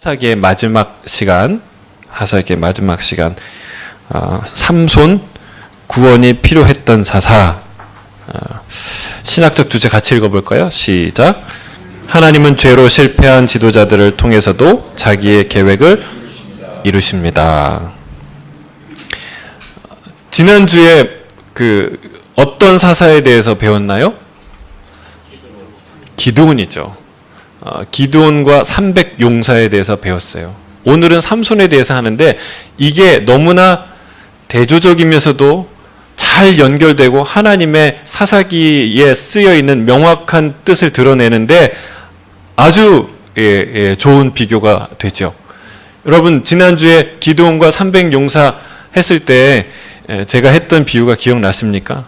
하사기의 마지막 시간, 삼손 구원이 필요했던 사사. 신학적 주제 같이 읽어볼까요? 시작. 하나님은 죄로 실패한 지도자들을 통해서도 자기의 계획을 이루십니다. 지난주에 어떤 사사에 대해서 배웠나요? 기드온이죠. 기드온과 300용사에 대해서 배웠어요. 오늘은 삼손에 대해서 하는데 이게 너무나 대조적이면서도 잘 연결되고 하나님의 사사기에 쓰여있는 명확한 뜻을 드러내는데 아주 좋은 비교가 되죠. 여러분, 지난주에 기드온과 300용사 했을 때 제가 했던 비유가 기억나십니까?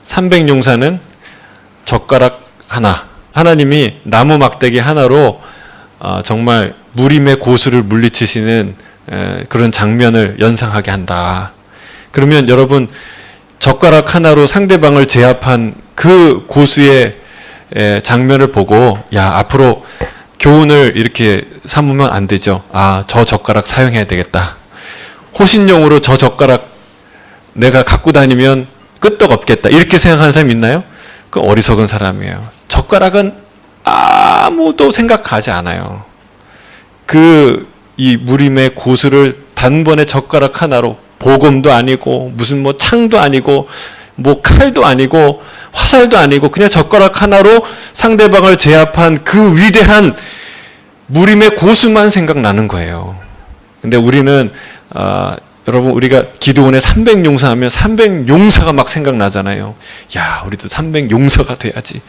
300용사는 젓가락 하나, 하나님이 나무 막대기 하나로 정말 무림의 고수를 물리치시는 그런 장면을 연상하게 한다. 그러면 여러분, 젓가락 하나로 상대방을 제압한 그 고수의 장면을 보고 앞으로 교훈을 이렇게 삼으면 안 되죠. 저 젓가락 사용해야 되겠다. 호신용으로 저 젓가락 내가 갖고 다니면 끄떡없겠다. 이렇게 생각하는 사람 있나요? 그 어리석은 사람이에요. 젓가락은 아무도 생각하지 않아요. 이 무림의 고수를 단번에 젓가락 하나로, 보검도 아니고 무슨 창도 아니고 칼도 아니고 화살도 아니고 그냥 젓가락 하나로 상대방을 제압한 그 위대한 무림의 고수만 생각나는 거예요. 근데 우리는 여러분, 우리가 기드온의 300용사 하면 300용사가 막 생각나잖아요. 우리도 300용사가 돼야지.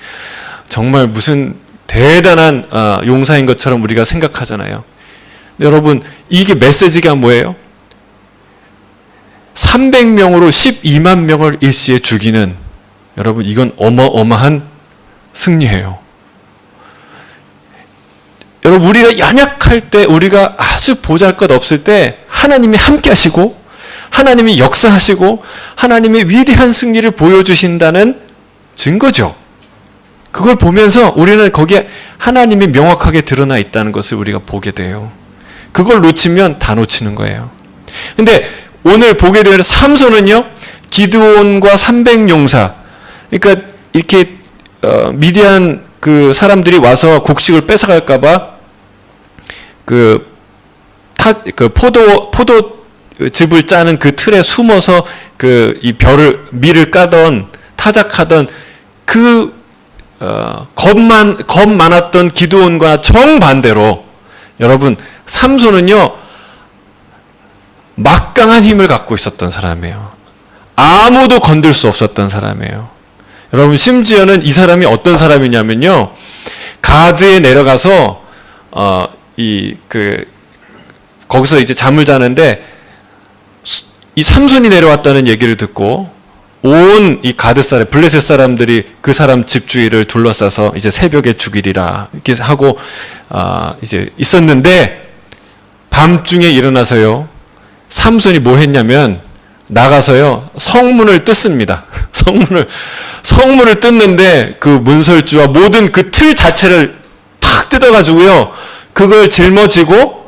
정말 무슨 대단한 용사인 것처럼 우리가 생각하잖아요. 여러분, 이게 메시지가 뭐예요? 300명으로 12만 명을 일시에 죽이는, 여러분, 이건 어마어마한 승리예요. 여러분, 우리가 연약할 때, 우리가 아주 보잘것없을 때 하나님이 함께 하시고 하나님이 역사하시고 하나님의 위대한 승리를 보여주신다는 증거죠. 그걸 보면서 우리는 거기에 하나님이 명확하게 드러나 있다는 것을 우리가 보게 돼요. 그걸 놓치면 다 놓치는 거예요. 근데 오늘 보게 될 삼손은요, 기드온과 300용사, 그러니까 이렇게 미디안 그 사람들이 와서 곡식을 뺏어갈까봐 포도즙을 짜는 그 틀에 숨어서 이 밀을 까던 타작하던 겁 많았던 기드온과 정반대로, 여러분, 삼손은요 막강한 힘을 갖고 있었던 사람이에요. 아무도 건들 수 없었던 사람이에요. 여러분, 심지어는 이 사람이 어떤 사람이냐면요, 가드에 내려가서 거기서 이제 잠을 자는데 이 삼손이 내려왔다는 얘기를 듣고 온 이 가드사람, 블레셋 사람들이 그 사람 집 주위를 둘러싸서 이제 새벽에 죽이리라 이렇게 하고 이제 있었는데, 밤중에 일어나서요, 삼손이 뭐 했냐면 나가서요 성문을 뜯습니다. 성문을 뜯는데 그 문설주와 모든 그 틀 자체를 탁 뜯어가지고요, 그걸 짊어지고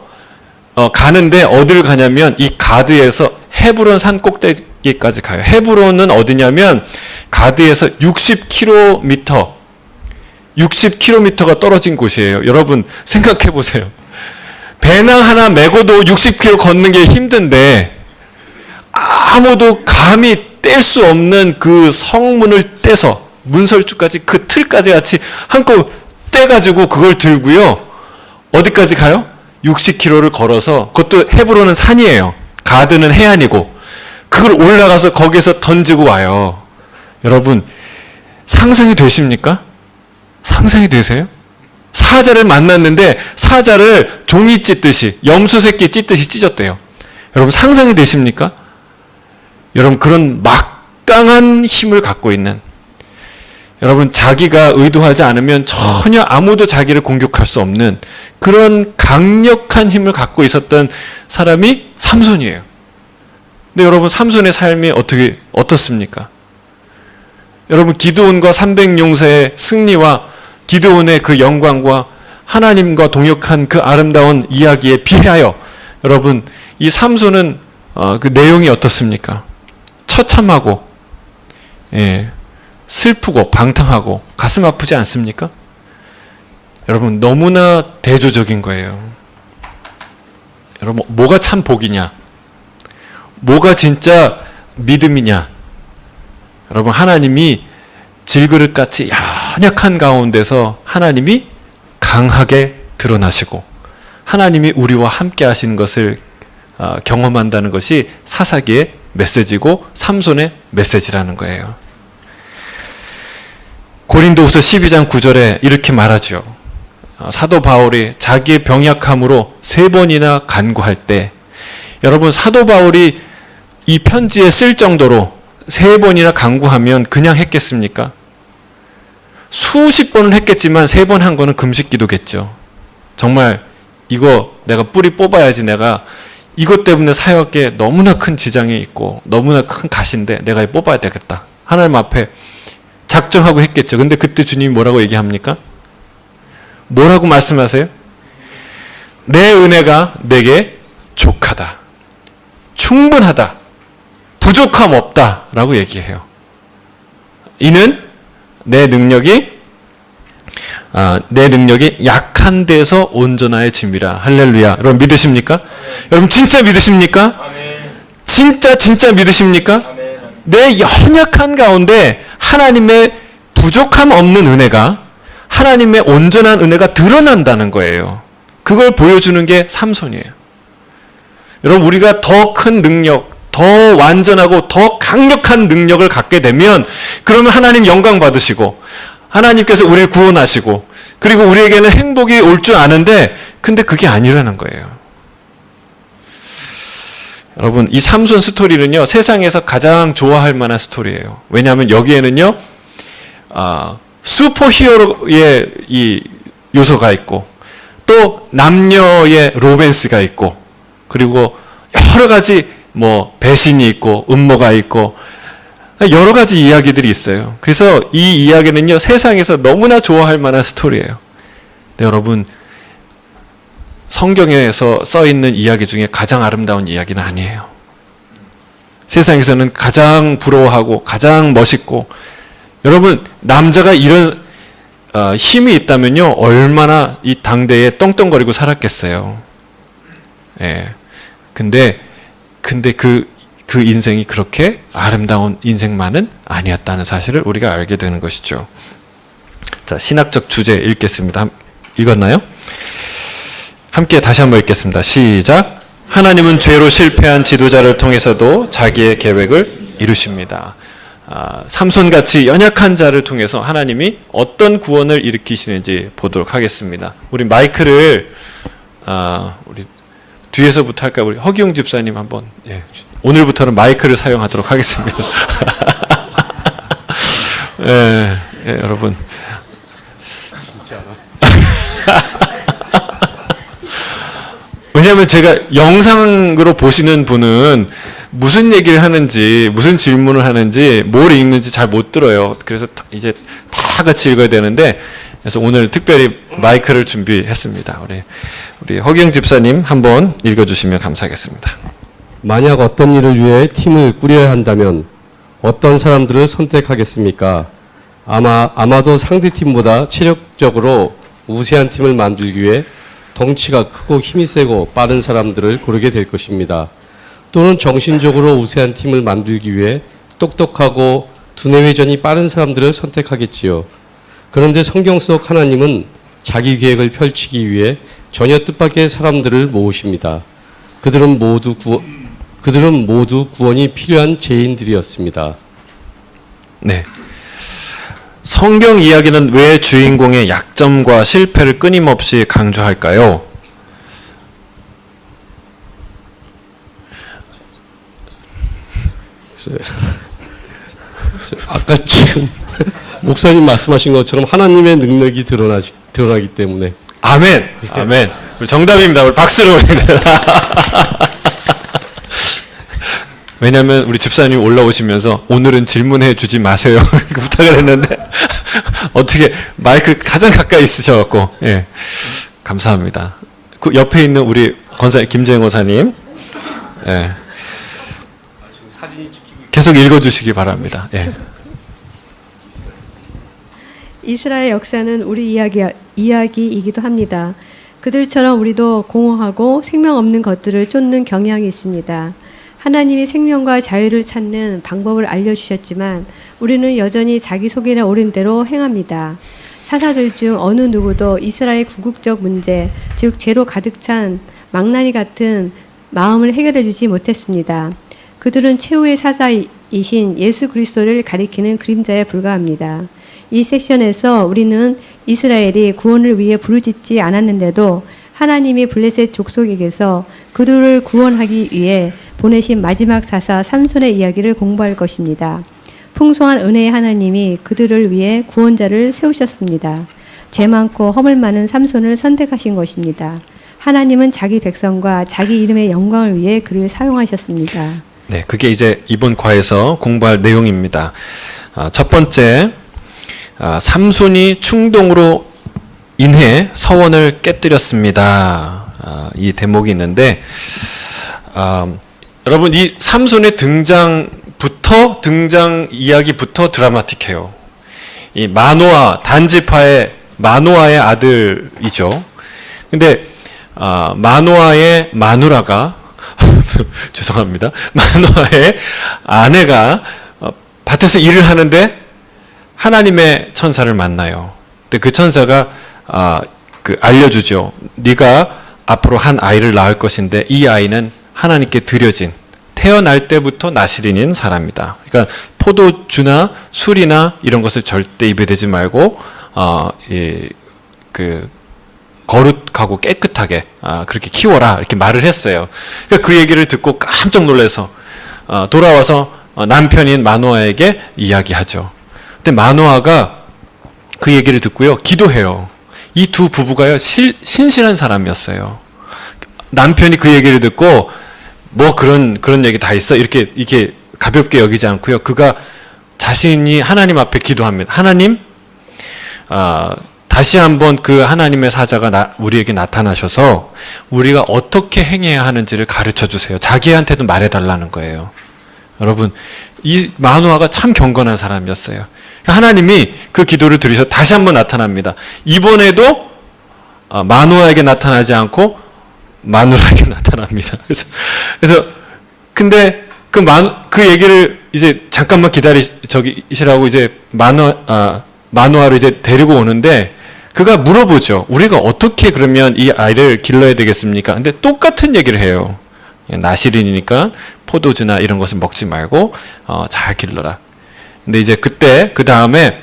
가는데 어딜 가냐면 이 가드에서 헤브론 산 꼭대기까지 가요. 헤브론은 어디냐면 가드에서 60km가 떨어진 곳이에요. 여러분, 생각해 보세요. 배낭 하나 메고도 60km 걷는 게 힘든데 아무도 감히 뗄 수 없는 그 성문을 떼서 문설주까지 그 틀까지 같이 한꺼번에 떼가지고 그걸 들고요, 어디까지 가요? 60km를 걸어서, 그것도 헤브론은 산이에요. 가드는 해안이고, 그걸 올라가서 거기에서 던지고 와요. 여러분, 상상이 되십니까? 상상이 되세요? 사자를 만났는데 사자를 종이 찢듯이, 염소 새끼 찢듯이 찢었대요. 여러분, 상상이 되십니까? 여러분, 그런 막강한 힘을 갖고 있는, 여러분, 자기가 의도하지 않으면 전혀 아무도 자기를 공격할 수 없는 그런 강력한 힘을 갖고 있었던 사람이 삼손이에요. 근데 여러분, 삼손의 삶이 어떻습니까? 여러분, 기드온과 300용사의 승리와 기드온의 그 영광과 하나님과 동역한 그 아름다운 이야기에 비하여 여러분 이 삼손은 그 내용이 어떻습니까? 처참하고 슬프고 방탕하고 가슴 아프지 않습니까? 여러분 너무나 대조적인 거예요. 여러분 뭐가 참 복이냐? 뭐가 진짜 믿음이냐? 여러분 하나님이 질그릇같이 연약한 가운데서 하나님이 강하게 드러나시고 하나님이 우리와 함께 하시는 것을 경험한다는 것이 사사기의 메시지고 삼손의 메시지라는 거예요. 고린도후서 12장 9절에 이렇게 말하죠. 사도 바울이 자기의 병약함으로 3번이나 간구할 때 여러분 사도 바울이 이 편지에 쓸 정도로 3번이나 간구하면 그냥 했겠습니까? 수십 번은 했겠지만 3번 한 거는 금식 기도겠죠. 정말 이거 내가 뿌리 뽑아야지, 내가 이것 때문에 사역에 너무나 큰 지장이 있고 너무나 큰 가시인데 내가 뽑아야 되겠다. 하나님 앞에 작정하고 했겠죠. 근데 그때 주님이 뭐라고 얘기합니까? 뭐라고 말씀하세요? 내 은혜가 내게 족하다. 충분하다. 부족함 없다. 라고 얘기해요. 이는 내 능력이 약한 데서 온전하의 짐이라. 할렐루야. 여러분 믿으십니까? 여러분 진짜 믿으십니까? 진짜 믿으십니까? 내 연약한 가운데 하나님의 부족함 없는 은혜가, 하나님의 온전한 은혜가 드러난다는 거예요. 그걸 보여주는 게 삼손이에요. 여러분 우리가 더 큰 능력, 더 완전하고 더 강력한 능력을 갖게 되면 그러면 하나님 영광 받으시고 하나님께서 우리를 구원하시고 그리고 우리에게는 행복이 올 줄 아는데 근데 그게 아니라는 거예요. 여러분 이 삼손 스토리는요 세상에서 가장 좋아할 만한 스토리예요. 왜냐하면 여기에는요 슈퍼히어로의 이 요소가 있고 또 남녀의 로맨스가 있고 그리고 여러 가지 뭐 배신이 있고 음모가 있고 여러 가지 이야기들이 있어요. 그래서 이 이야기는요 세상에서 너무나 좋아할 만한 스토리예요. 네, 여러분 성경에서 써 있는 이야기 중에 가장 아름다운 이야기는 아니에요. 세상에서는 가장 부러워하고 가장 멋있고 여러분 남자가 이런 힘이 있다면요 얼마나 이 당대에 떵떵거리고 살았겠어요. 예. 근데 그 인생이 그렇게 아름다운 인생만은 아니었다는 사실을 우리가 알게 되는 것이죠. 자, 신학적 주제 읽겠습니다. 읽었나요? 함께 다시 한번 읽겠습니다. 시작. 하나님은 죄로 실패한 지도자를 통해서도 자기의 계획을 이루십니다. 삼손같이 연약한 자를 통해서 하나님이 어떤 구원을 일으키시는지 보도록 하겠습니다. 우리 마이크를 우리 뒤에서부터 할까요? 우리 허기용 집사님 한번 오늘부터는 마이크를 사용하도록 하겠습니다. 여러분 왜냐하면 제가 영상으로 보시는 분은 무슨 얘기를 하는지 무슨 질문을 하는지 뭘 읽는지 잘 못 들어요. 그래서 이제 다 같이 읽어야 되는데 그래서 오늘 특별히 마이크를 준비했습니다. 우리 허기영 집사님 한번 읽어주시면 감사하겠습니다. 만약 어떤 일을 위해 팀을 꾸려야 한다면 어떤 사람들을 선택하겠습니까? 아마도 상대 팀보다 체력적으로 우세한 팀을 만들기 위해 덩치가 크고 힘이 세고 빠른 사람들을 고르게 될 것입니다. 또는 정신적으로 우세한 팀을 만들기 위해 똑똑하고 두뇌 회전이 빠른 사람들을 선택하겠지요. 그런데 성경 속 하나님은 자기 계획을 펼치기 위해 전혀 뜻밖의 사람들을 모으십니다. 그들은 모두 구원이 필요한 죄인들이었습니다. 네. 성경 이야기는 왜 주인공의 약점과 실패를 끊임없이 강조할까요? 아까 지금 목사님 말씀하신 것처럼 하나님의 능력이 드러나기 때문에. 아멘. 아멘. 우리 정답입니다. 우리 박수로. 왜냐하면 우리 집사님 올라오시면서 오늘은 질문해 주지 마세요. 부탁을 했는데 어떻게 마이크 가장 가까이 있으셔갖고 감사합니다. 그 옆에 있는 우리 김재영 권사님, 예. 계속 읽어주시기 바랍니다. 예. 이스라엘 역사는 우리 이야기이기도 합니다. 그들처럼 우리도 공허하고 생명 없는 것들을 쫓는 경향이 있습니다. 하나님이 생명과 자유를 찾는 방법을 알려주셨지만 우리는 여전히 자기 속이나 옳은 대로 행합니다. 사사들 중 어느 누구도 이스라엘 궁극적 문제, 즉 죄로 가득 찬 망나니 같은 마음을 해결해 주지 못했습니다. 그들은 최후의 사사이신 예수 그리스도를 가리키는 그림자에 불과합니다. 이 섹션에서 우리는 이스라엘이 구원을 위해 부르짖지 않았는데도 하나님이 블레셋 족속에게서 그들을 구원하기 위해 보내신 마지막 사사 삼손의 이야기를 공부할 것입니다. 풍성한 은혜의 하나님이 그들을 위해 구원자를 세우셨습니다. 죄 많고 허물 많은 삼손을 선택하신 것입니다. 하나님은 자기 백성과 자기 이름의 영광을 위해 그를 사용하셨습니다. 네, 그게 이제 이번 과에서 공부할 내용입니다. 첫 번째, 삼손이 충동으로 인해 서원을 깨뜨렸습니다. 이 대목이 있는데, 여러분 이 삼손의 등장 이야기부터 드라마틱해요. 이 단지파의 마노아의 아들이죠. 근데 마노아의 마누라가 죄송합니다. 마노아의 아내가 밭에서 일을 하는데 하나님의 천사를 만나요. 근데 그 천사가 알려주죠. 네가 앞으로 한 아이를 낳을 것인데 이 아이는 하나님께 드려진 태어날 때부터 나시린인 사람이다. 그러니까 포도주나 술이나 이런 것을 절대 입에 대지 말고 거룩하고 깨끗하게 그렇게 키워라 이렇게 말을 했어요. 그러니까 그 얘기를 듣고 깜짝 놀라서 돌아와서 남편인 마노아에게 이야기하죠. 근데 마노아가 그 얘기를 듣고요 기도해요. 이 두 부부가요 신실한 사람이었어요. 남편이 그 얘기를 듣고 뭐 그런 얘기 다 있어 이렇게 가볍게 여기지 않고요. 그가 자신이 하나님 앞에 기도합니다. 하나님, 다시 한번 그 하나님의 사자가 우리에게 나타나셔서 우리가 어떻게 행해야 하는지를 가르쳐 주세요. 자기한테도 말해달라는 거예요. 여러분, 이 마노아가 참 경건한 사람이었어요. 하나님이 그 기도를 들으셔서 다시 한번 나타납니다. 이번에도 마노아에게 나타나지 않고 마누라에게 나타납니다. 그래서 근데 그 얘기를 이제 잠깐만 기다리시라고 이제 마노아를 이제 데리고 오는데 그가 물어보죠. 우리가 어떻게 그러면 이 아이를 길러야 되겠습니까? 근데 똑같은 얘기를 해요. 나시린이니까 포도주나 이런 것을 먹지 말고 잘 길러라. 근데 이제 그 다음에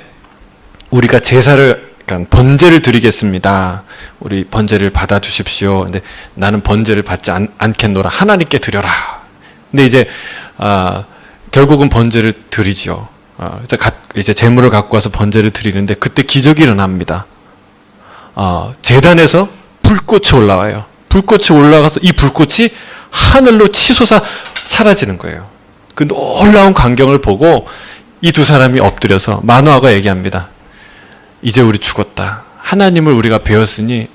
우리가 그러니까 번제를 드리겠습니다. 우리 번제를 받아 주십시오. 근데 나는 번제를 받지 않겠노라. 하나님께 드려라. 근데 이제 결국은 번제를 드리죠. 이제 제물을 갖고 와서 번제를 드리는데 그때 기적이 일어납니다. 제단에서 불꽃이 올라와요. 불꽃이 올라가서 이 불꽃이 하늘로 치솟아 사라지는 거예요. 그 놀라운 광경을 보고 이 두 사람이 엎드려서 마노아가 얘기합니다. 이제 우리 죽었다. 하나님을 우리가 배웠으니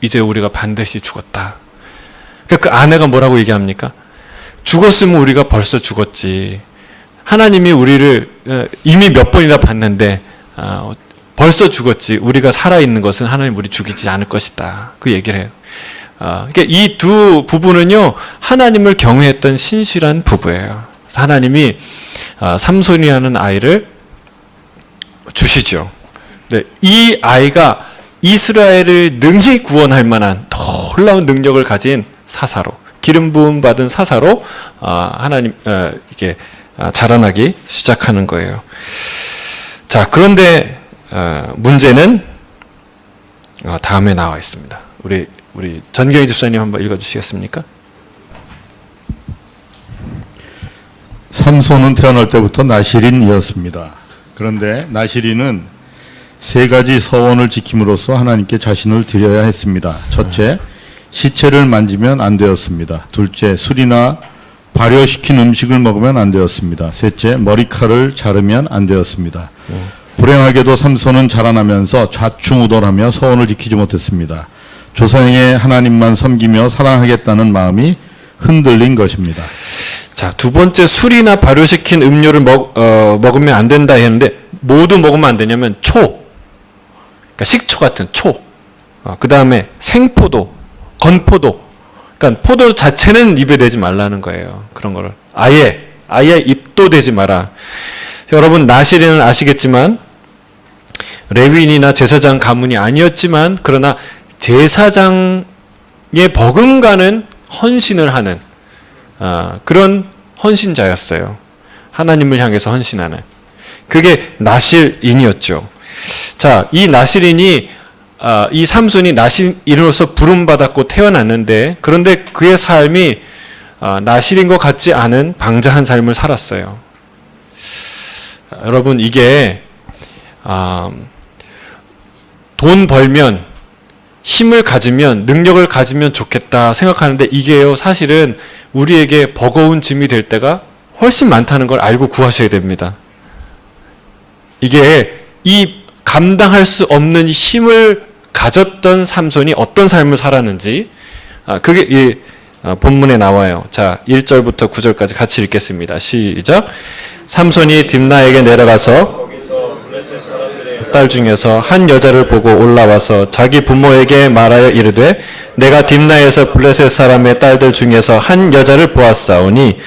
이제 우리가 반드시 죽었다. 그러니까 그 아내가 뭐라고 얘기합니까? 죽었으면 우리가 벌써 죽었지. 하나님이 우리를 이미 몇 번이나 봤는데 벌써 죽었지. 우리가 살아있는 것은 하나님 우리 죽이지 않을 것이다. 그 얘기를 해요. 그러니까 이 두 부부는요 하나님을 경외했던 신실한 부부예요. 그래서 하나님이 삼손이라는 아이를 주시죠. 네, 이 아이가 이스라엘을 능히 구원할 만한 놀라운 능력을 가진 사사로, 기름 부음 받은 사사로 하나님 이게 자라나기 시작하는 거예요. 자, 그런데 문제는 다음에 나와 있습니다. 우리 전경희 집사님 한번 읽어주시겠습니까? 삼손은 태어날 때부터 나시린이었습니다. 그런데 나시린은 세 가지 서원을 지킴으로써 하나님께 자신을 드려야 했습니다. 첫째, 시체를 만지면 안 되었습니다. 둘째, 술이나 발효시킨 음식을 먹으면 안 되었습니다. 셋째, 머리칼을 자르면 안 되었습니다. 불행하게도 삼손은 자라나면서 좌충우돌하며 서원을 지키지 못했습니다. 조상의 하나님만 섬기며 사랑하겠다는 마음이 흔들린 것입니다. 자, 두 번째, 술이나 발효시킨 음료를 먹으면 안 된다 했는데 모두 먹으면 안 되냐면 그러니까 식초 같은 초, 그 다음에 생포도, 건포도, 그러니까 포도 자체는 입에 대지 말라는 거예요. 그런 거를 아예 입도 대지 마라. 여러분 나시린은 아시겠지만 레위인이나 제사장 가문이 아니었지만 그러나 제사장의 버금가는 헌신을 하는 그런 헌신자였어요. 하나님을 향해서 헌신하는. 그게 나실인이었죠. 자, 이 나실인이 이 삼손이 나실인으로서 부름받았고 태어났는데 그런데 그의 삶이 나실인과 같지 않은 방자한 삶을 살았어요. 여러분 이게 돈 벌면 힘을 가지면 능력을 가지면 좋겠다 생각하는데 이게요 사실은 우리에게 버거운 짐이 될 때가 훨씬 많다는 걸 알고 구하셔야 됩니다. 이게 이 감당할 수 없는 힘을 가졌던 삼손이 어떤 삶을 살았는지 그게 이 본문에 나와요. 자, 1절부터 9절까지 같이 읽겠습니다. 시작. 삼손이 딥나에게 내려가서 딸 중에서 한 여자를 보고 올라와서 자기 부모에게 말하여 이르되 내가 딥나에서 블레셋 사람의 딸들 중에서 한 여자를 보았사오니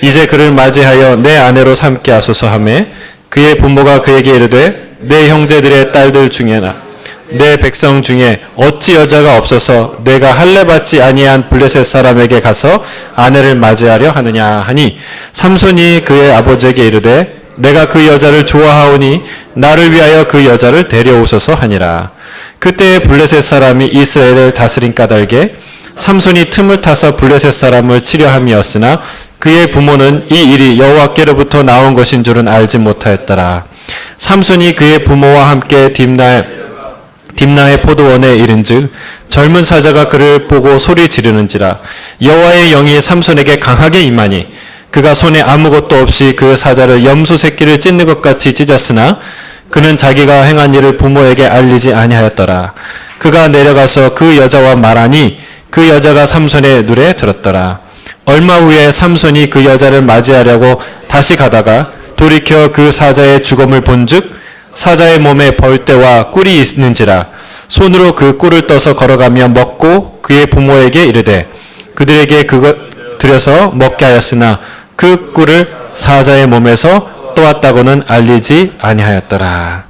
이제 그를 맞이하여 내 아내로 삼게 하소서 하매 그의 부모가 그에게 이르되 내 형제들의 딸들 중에나 내 백성 중에 어찌 여자가 없어서 내가 할례받지 아니한 블레셋 사람에게 가서 아내를 맞이하려 하느냐 하니 삼손이 그의 아버지에게 이르되 내가 그 여자를 좋아하오니 나를 위하여 그 여자를 데려오소서 하니라. 그때 블레셋 사람이 이스라엘을 다스린 까닭에 삼손이 틈을 타서 블레셋 사람을 치려 함이었으나 그의 부모는 이 일이 여호와께로부터 나온 것인 줄은 알지 못하였더라. 삼손이 그의 부모와 함께 딥나의 포도원에 이른즉 젊은 사자가 그를 보고 소리 지르는지라. 여호와의 영이 삼손에게 강하게 임하니 그가 손에 아무것도 없이 그 사자를 염소 새끼를 찢는 것 같이 찢었으나 그는 자기가 행한 일을 부모에게 알리지 아니하였더라. 그가 내려가서 그 여자와 말하니 그 여자가 삼손의 눈에 들었더라. 얼마 후에 삼손이 그 여자를 맞이하려고 다시 가다가 돌이켜 그 사자의 죽음을 본즉 사자의 몸에 벌떼와 꿀이 있는지라. 손으로 그 꿀을 떠서 걸어가며 먹고 그의 부모에게 이르되 그들에게 그것 들여서 먹게 하였으나 그 꿀을 사자의 몸에서 또았다고는 알리지 아니하였더라.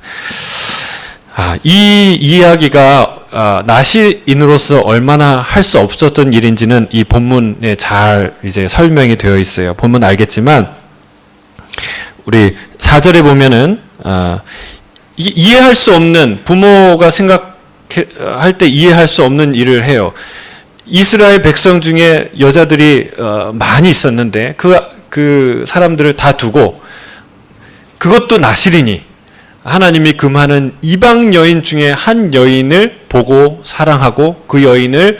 이 이야기가 나시인으로서 얼마나 할 수 없었던 일인지는 이 본문에 잘 이제 설명이 되어 있어요. 보면 알겠지만 우리 4절에 보면은 이해할 수 없는 부모가 생각할 때 이해할 수 없는 일을 해요. 이스라엘 백성 중에 여자들이 많이 있었는데 그 사람들을 다 두고 그것도 나실이니 하나님이 금하는 이방 여인 중에 한 여인을 보고 사랑하고 그 여인을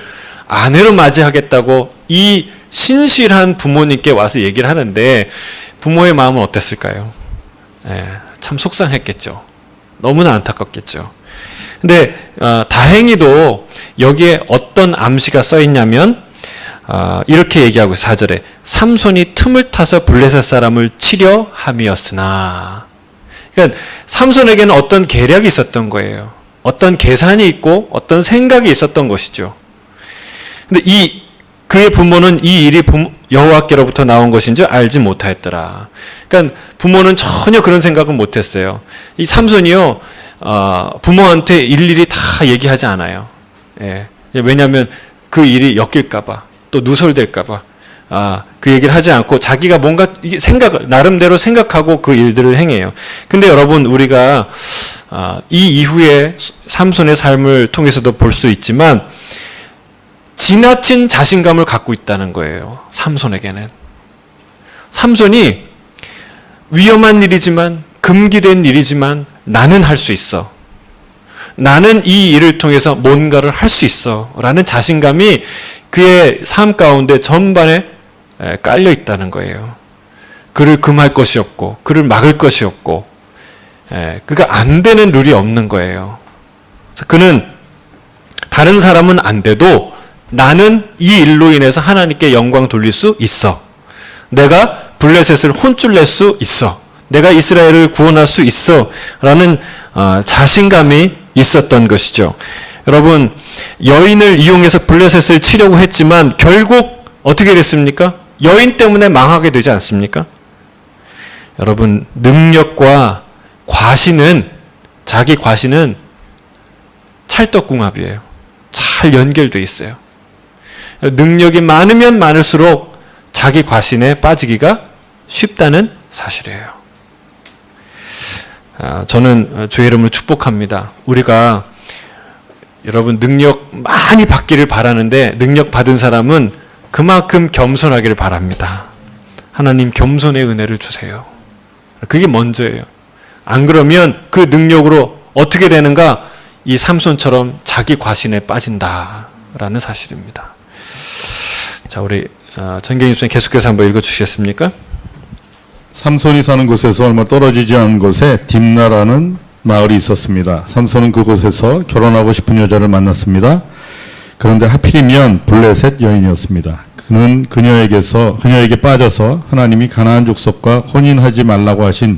아내로 맞이하겠다고 이 신실한 부모님께 와서 얘기를 하는데 부모의 마음은 어땠을까요? 참 속상했겠죠. 너무나 안타깝겠죠. 근데 다행히도 여기에 어떤 암시가 써 있냐면 이렇게 얘기하고 4절에 삼손이 틈을 타서 블레셋 사람을 치려 함이었으나 그러니까 삼손에게는 어떤 계략이 있었던 거예요. 어떤 계산이 있고 어떤 생각이 있었던 것이죠. 근데 그의 부모는 이 일이 여호와께로부터 나온 것인 줄 알지 못하였더라. 그러니까 부모는 전혀 그런 생각은 못했어요. 이 삼손이요 부모한테 일일이 다 얘기하지 않아요. 왜냐하면 그 일이 엮일까봐 또 누설될까봐 그 얘기를 하지 않고 자기가 뭔가 나름대로 생각하고 그 일들을 행해요. 근데 여러분 우리가 이 이후에 삼손의 삶을 통해서도 볼 수 있지만 지나친 자신감을 갖고 있다는 거예요. 삼손에게는. 삼손이 위험한 일이지만 금기된 일이지만 나는 할 수 있어. 나는 이 일을 통해서 뭔가를 할 수 있어. 라는 자신감이 그의 삶 가운데 전반에 깔려 있다는 거예요. 그를 금할 것이 없고 그를 막을 것이 없고 그가 안 되는 룰이 없는 거예요. 그는 다른 사람은 안 돼도 나는 이 일로 인해서 하나님께 영광 돌릴 수 있어. 내가 블레셋을 혼쭐 낼 수 있어. 내가 이스라엘을 구원할 수 있어. 라는 자신감이 있었던 것이죠. 여러분, 여인을 이용해서 블레셋을 치려고 했지만 결국 어떻게 됐습니까? 여인 때문에 망하게 되지 않습니까? 여러분, 능력과 과신은, 자기 과신은 찰떡궁합이에요. 잘 연결되어 있어요. 능력이 많으면 많을수록 자기 과신에 빠지기가 쉽다는 사실이에요. 저는 주의 이름으로 축복합니다. 우리가 여러분 능력 많이 받기를 바라는데 능력 받은 사람은 그만큼 겸손하기를 바랍니다. 하나님 겸손의 은혜를 주세요. 그게 먼저예요. 안 그러면 그 능력으로 어떻게 되는가? 이 삼손처럼 자기 과신에 빠진다라는 사실입니다. 자, 우리 전경희 목사님 계속해서 한번 읽어주시겠습니까? 삼손이 사는 곳에서 얼마 떨어지지 않은 곳에 딥나라는 마을이 있었습니다. 삼손은 그곳에서 결혼하고 싶은 여자를 만났습니다. 그런데 하필이면 블레셋 여인이었습니다. 그는 그녀에게 빠져서 하나님이 가나안 족속과 혼인하지 말라고 하신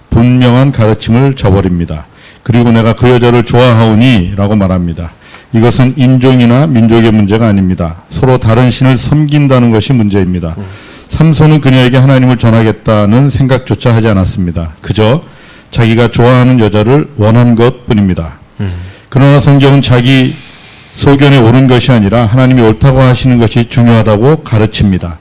분명한 가르침을 저버립니다. 그리고 내가 그 여자를 좋아하오니 라고 말합니다. 이것은 인종이나 민족의 문제가 아닙니다. 서로 다른 신을 섬긴다는 것이 문제입니다. 삼손은 그녀에게 하나님을 전하겠다는 생각조차 하지 않았습니다. 그저 자기가 좋아하는 여자를 원한 것뿐입니다. 그러나 성경은 자기 소견에 옳은 것이 아니라 하나님이 옳다고 하시는 것이 중요하다고 가르칩니다.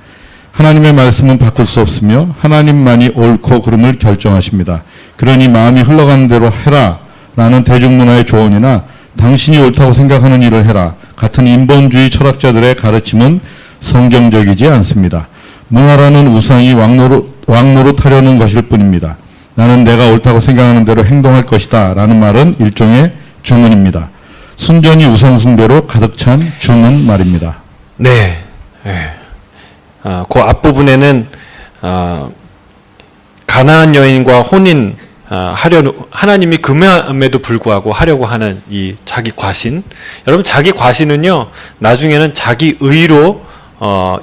하나님의 말씀은 바꿀 수 없으며 하나님만이 옳고 그름을 결정하십니다. 그러니 마음이 흘러가는 대로 해라 라는 대중문화의 조언이나 당신이 옳다고 생각하는 일을 해라 같은 인본주의 철학자들의 가르침은 성경적이지 않습니다. 문화라는 우상이 왕노릇하려는 것일 뿐입니다. 나는 내가 옳다고 생각하는 대로 행동할 것이다 라는 말은 일종의 주문입니다. 순전히 우상 숭배로 가득 찬 주문 말입니다. 네. 그 앞부분에는 가나안 여인과 혼인 하나님이 금함에도 불구하고 하려고 하는 이 자기 과신. 여러분, 자기 과신은요 나중에는 자기 의로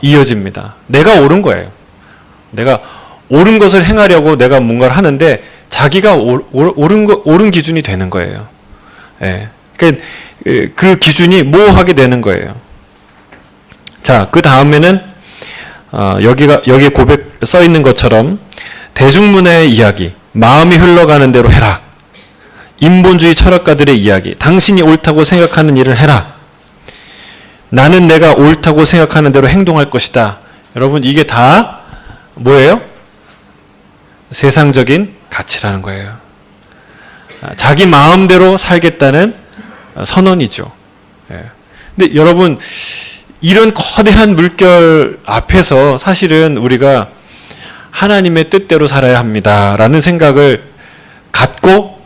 이어집니다. 내가 옳은 거예요. 내가 옳은 것을 행하려고 내가 뭔가를 하는데 자기가 옳은 기준이 되는 거예요. 예. 그러니까 그 기준이 모호하게 되는 거예요. 자, 그 다음에는 여기 고백 써 있는 것처럼 대중문화의 이야기, 마음이 흘러가는 대로 해라. 인본주의 철학가들의 이야기, 당신이 옳다고 생각하는 일을 해라. 나는 내가 옳다고 생각하는 대로 행동할 것이다. 여러분, 이게 다 뭐예요? 세상적인 가치라는 거예요. 자기 마음대로 살겠다는 선언이죠. 근데 여러분, 이런 거대한 물결 앞에서 사실은 우리가 하나님의 뜻대로 살아야 합니다라는 생각을 갖고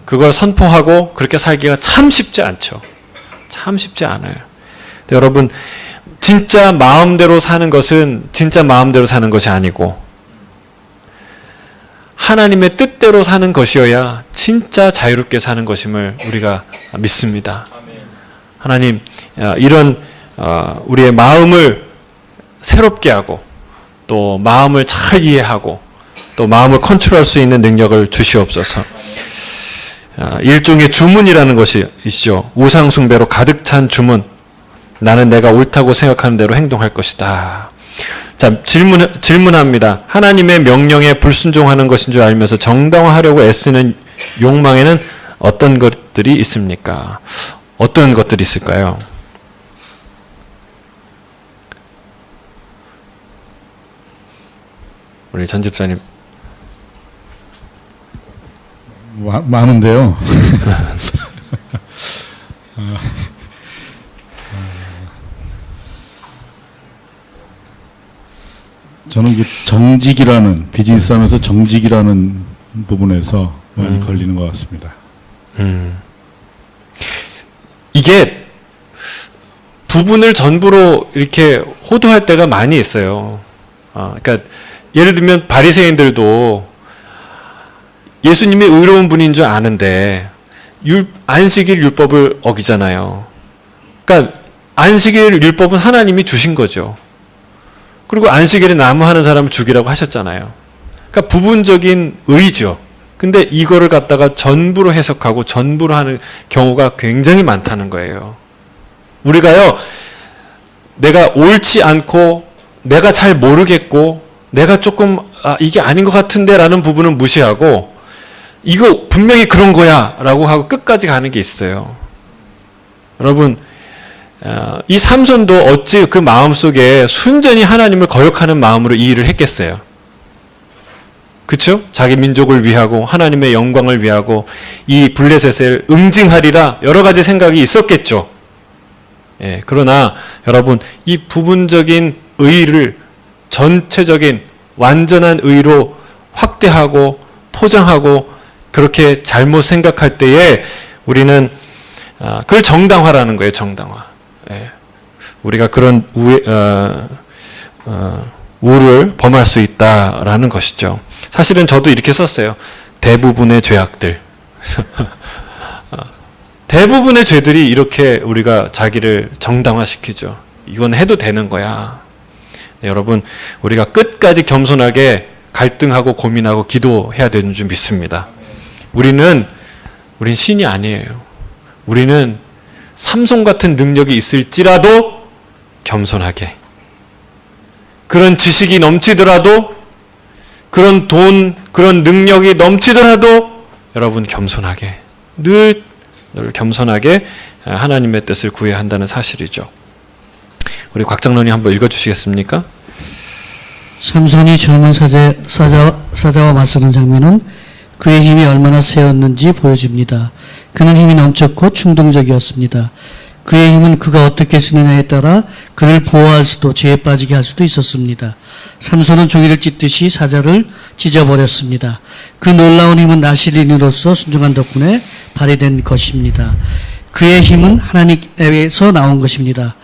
그걸 선포하고 그렇게 살기가 참 쉽지 않죠. 참 쉽지 않아요. 근데 여러분, 진짜 마음대로 사는 것은 진짜 마음대로 사는 것이 아니고 하나님의 뜻대로 사는 것이어야 진짜 자유롭게 사는 것임을 우리가 믿습니다. 하나님, 이런 우리의 마음을 새롭게 하고 또 마음을 잘 이해하고 또 마음을 컨트롤할 수 있는 능력을 주시옵소서. 일종의 주문이라는 것이 있죠. 우상 숭배로 가득 찬 주문. 나는 내가 옳다고 생각하는 대로 행동할 것이다. 자, 질문합니다. 하나님의 명령에 불순종하는 것인 줄 알면서 정당화하려고 애쓰는 욕망에는 어떤 것들이 있습니까? 어떤 것들이 있을까요? 우리 전 집사님. 많은데요. 저는 그 정직이라는, 비즈니스 하면서 정직이라는 부분에서 많이 걸리는 것 같습니다. 이게 부분을 전부로 이렇게 호도할 때가 많이 있어요. 그러니까 예를 들면 바리새인들도 예수님이 의로운 분인 줄 아는데 안식일 율법을 어기잖아요. 그러니까 안식일 율법은 하나님이 주신 거죠. 그리고 안식일에 나무하는 사람을 죽이라고 하셨잖아요. 그러니까 부분적인 의죠. 근데 이거를 갖다가 전부로 해석하고 전부로 하는 경우가 굉장히 많다는 거예요. 우리가요, 내가 옳지 않고 내가 잘 모르겠고 내가 조금 이게 아닌 것 같은데 라는 부분은 무시하고 이거 분명히 그런 거야 라고 하고 끝까지 가는 게 있어요. 여러분, 이 삼손도 어찌 그 마음속에 순전히 하나님을 거역하는 마음으로 이 일을 했겠어요. 그렇죠? 자기 민족을 위하고 하나님의 영광을 위하고 이 블레셋을 응징하리라 여러 가지 생각이 있었겠죠. 예, 그러나 여러분, 이 부분적인 의의를 전체적인 완전한 의의로 확대하고 포장하고 그렇게 잘못 생각할 때에 우리는 그걸 정당화라는 거예요. 정당화. 예. 우리가 그런 우를 범할 수 있다라는 것이죠. 사실은 저도 이렇게 썼어요. 대부분의 죄악들. 대부분의 죄들이 이렇게 우리가 자기를 정당화시키죠. 이건 해도 되는 거야. 네, 여러분, 우리가 끝까지 겸손하게 갈등하고 고민하고 기도해야 되는 줄 믿습니다. 우린 신이 아니에요. 우리는 삼손 같은 능력이 있을지라도 겸손하게, 그런 지식이 넘치더라도, 그런 돈, 그런 능력이 넘치더라도 여러분 겸손하게, 늘 겸손하게 하나님의 뜻을 구해야 한다는 사실이죠. 우리 곽장로님 한번 읽어주시겠습니까? 삼손이 젊은 사자와 맞서는 장면은 그의 힘이 얼마나 세었는지 보여줍니다. 그는 힘이 넘쳤고 충동적이었습니다. 그의 힘은 그가 어떻게 쓰느냐에 따라 그를 보호할 수도 죄에 빠지게 할 수도 있었습니다. 삼손은 종이를 찢듯이 사자를 찢어버렸습니다. 그 놀라운 힘은 나실인으로서 순종한 덕분에 발휘된 것입니다. 그의 힘은 하나님에서 나온 것입니다.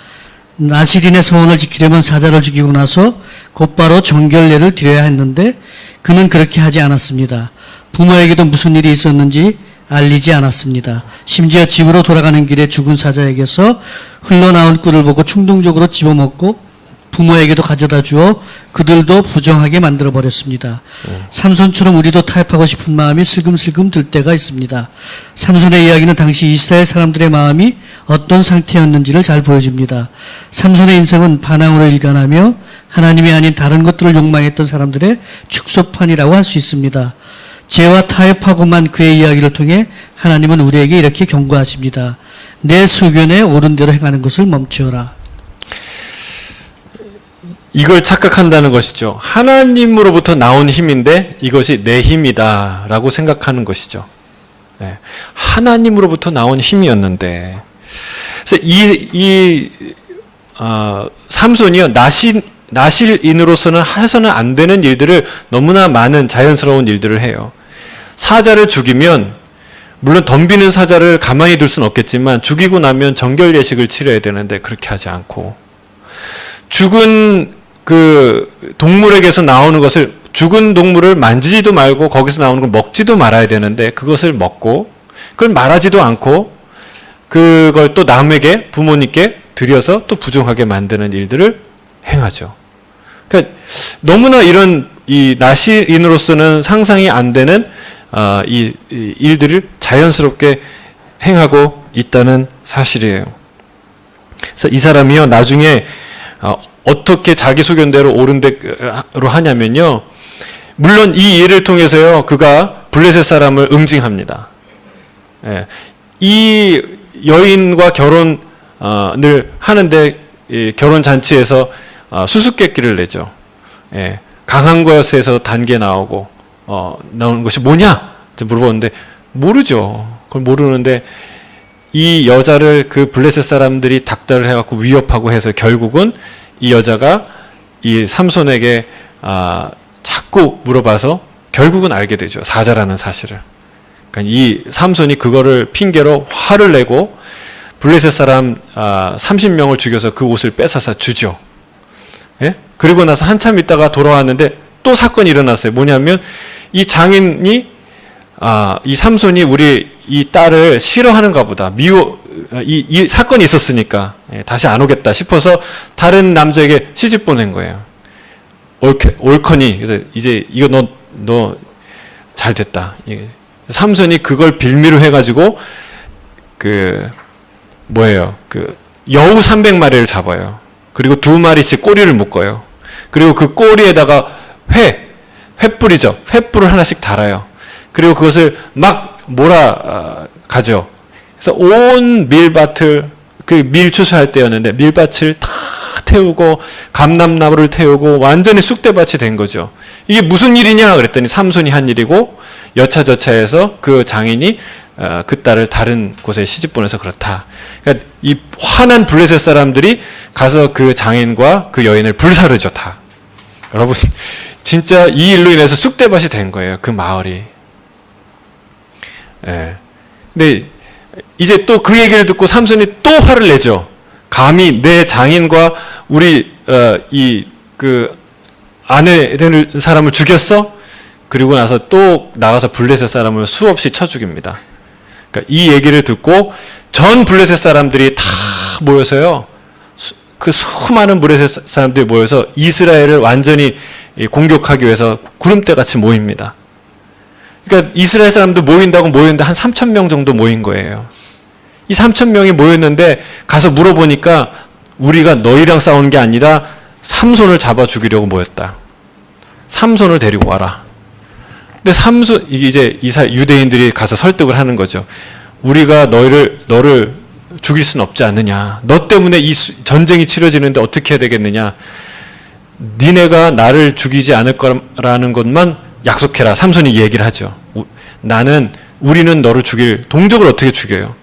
나실인의 소원을 지키려면 사자를 죽이고 나서 곧바로 정결례를 드려야 했는데 그는 그렇게 하지 않았습니다. 부모에게도 무슨 일이 있었는지 알리지 않았습니다. 심지어 집으로 돌아가는 길에 죽은 사자에게서 흘러나온 꿀을 보고 충동적으로 집어먹고 부모에게도 가져다 주어 그들도 부정하게 만들어버렸습니다. 삼손처럼 우리도 타협하고 싶은 마음이 슬금슬금 들 때가 있습니다. 삼손의 이야기는 당시 이스라엘 사람들의 마음이 어떤 상태였는지를 잘 보여줍니다. 삼손의 인생은 반항으로 일관하며 하나님이 아닌 다른 것들을 욕망했던 사람들의 축소판이라고 할 수 있습니다. 죄와 타협하고만 그의 이야기를 통해 하나님은 우리에게 이렇게 경고하십니다. 내 소견에 옳은 대로 행하는 것을 멈추어라. 이걸 착각한다는 것이죠. 하나님으로부터 나온 힘인데 이것이 내 힘이다 라고 생각하는 것이죠. 네. 하나님으로부터 나온 힘이었는데, 그래서 삼손이요, 나실인으로서는 해서는 안 되는 일들을, 너무나 많은 자연스러운 일들을 해요. 사자를 죽이면, 물론 덤비는 사자를 가만히 둘 수는 없겠지만 죽이고 나면 정결 예식을 치러야 되는데 그렇게 하지 않고, 죽은 그 동물에게서 나오는 것을, 죽은 동물을 만지지도 말고 거기서 나오는 걸 먹지도 말아야 되는데 그것을 먹고, 그걸 말하지도 않고 그걸 또 남에게, 부모님께 드려서 또 부정하게 만드는 일들을 행하죠. 그러니까 너무나 이런 이 나시인으로서는 상상이 안 되는 이 일들을 자연스럽게 행하고 있다는 사실이에요. 그래서 이 사람이요, 나중에 어떻게 자기 소견대로 옳은 대로 하냐면요, 물론 이 일을 통해서요, 그가 블레셋 사람을 응징합니다. 예, 이 여인과 결혼을 하는데 결혼 잔치에서 수수께끼를 내죠. 예, 강한 것에서 단계 나오고 나오는 것이 뭐냐? 물어보는데 모르죠. 그걸 모르는데 이 여자를 그 블레셋 사람들이 닥달을 해갖고 위협하고 해서 결국은 이 여자가 이 삼손에게 자꾸 물어봐서 결국은 알게 되죠. 사자라는 사실을. 그러니까 이 삼손이 그거를 핑계로 화를 내고 블레셋 사람 30명을 죽여서 그 옷을 뺏어서 주죠. 예? 그리고 나서 한참 있다가 돌아왔는데 또 사건이 일어났어요. 뭐냐면 이 장인이 이 삼손이 우리 이 딸을 싫어하는가 보다. 이 사건이 있었으니까 다시 안 오겠다 싶어서 다른 남자에게 시집 보낸 거예요. 옳거니. 그래서 이제 이거 너 잘 됐다. 삼손이 그걸 빌미로 해가지고 여우 300마리를 잡아요. 그리고 2마리씩 꼬리를 묶어요. 그리고 그 꼬리에다가 횃불이죠. 횃불을 하나씩 달아요. 그리고 그것을 막 가죠. 그래서 온 밀밭을, 밀 추수할 때였는데 밀밭을 다 태우고 감람나무를 태우고 완전히 쑥대밭이 된 거죠. 이게 무슨 일이냐 그랬더니 삼손이 한 일이고 여차저차해서 그 장인이 그 딸을 다른 곳에 시집 보내서 그렇다. 그러니까 이 화난 블레셋 사람들이 가서 그 장인과 그 여인을 불사르죠, 다. 여러분, 진짜 이 일로 인해서 쑥대밭이 된 거예요, 그 마을이. 예. 근데 이제 또 그 얘기를 듣고 삼손이 또 화를 내죠. 감히 내 장인과 우리 아내 되는 사람을 죽였어? 그리고 나서 또 나가서 블레셋 사람을 수없이 쳐 죽입니다. 그러니까 이 얘기를 듣고 전 블레셋 사람들이 다 모여서요. 그 수많은 블레셋 사람들이 모여서 이스라엘을 완전히 공격하기 위해서 구름대 같이 모입니다. 그러니까 이스라엘 사람들 모였는데 한 3,000명 정도 모인 거예요. 이 3,000명이 모였는데 가서 물어보니까 우리가 너희랑 싸우는 게 아니라 삼손을 잡아 죽이려고 모였다. 삼손을 데리고 와라. 근데 이제 유대인들이 가서 설득을 하는 거죠. 우리가 너를 죽일 수는 없지 않느냐. 너 때문에 이 전쟁이 치러지는데 어떻게 해야 되겠느냐. 니네가 나를 죽이지 않을 거라는 것만 약속해라. 삼손이 얘기를 하죠. 우리는 너를 죽일 동족을 어떻게 죽여요?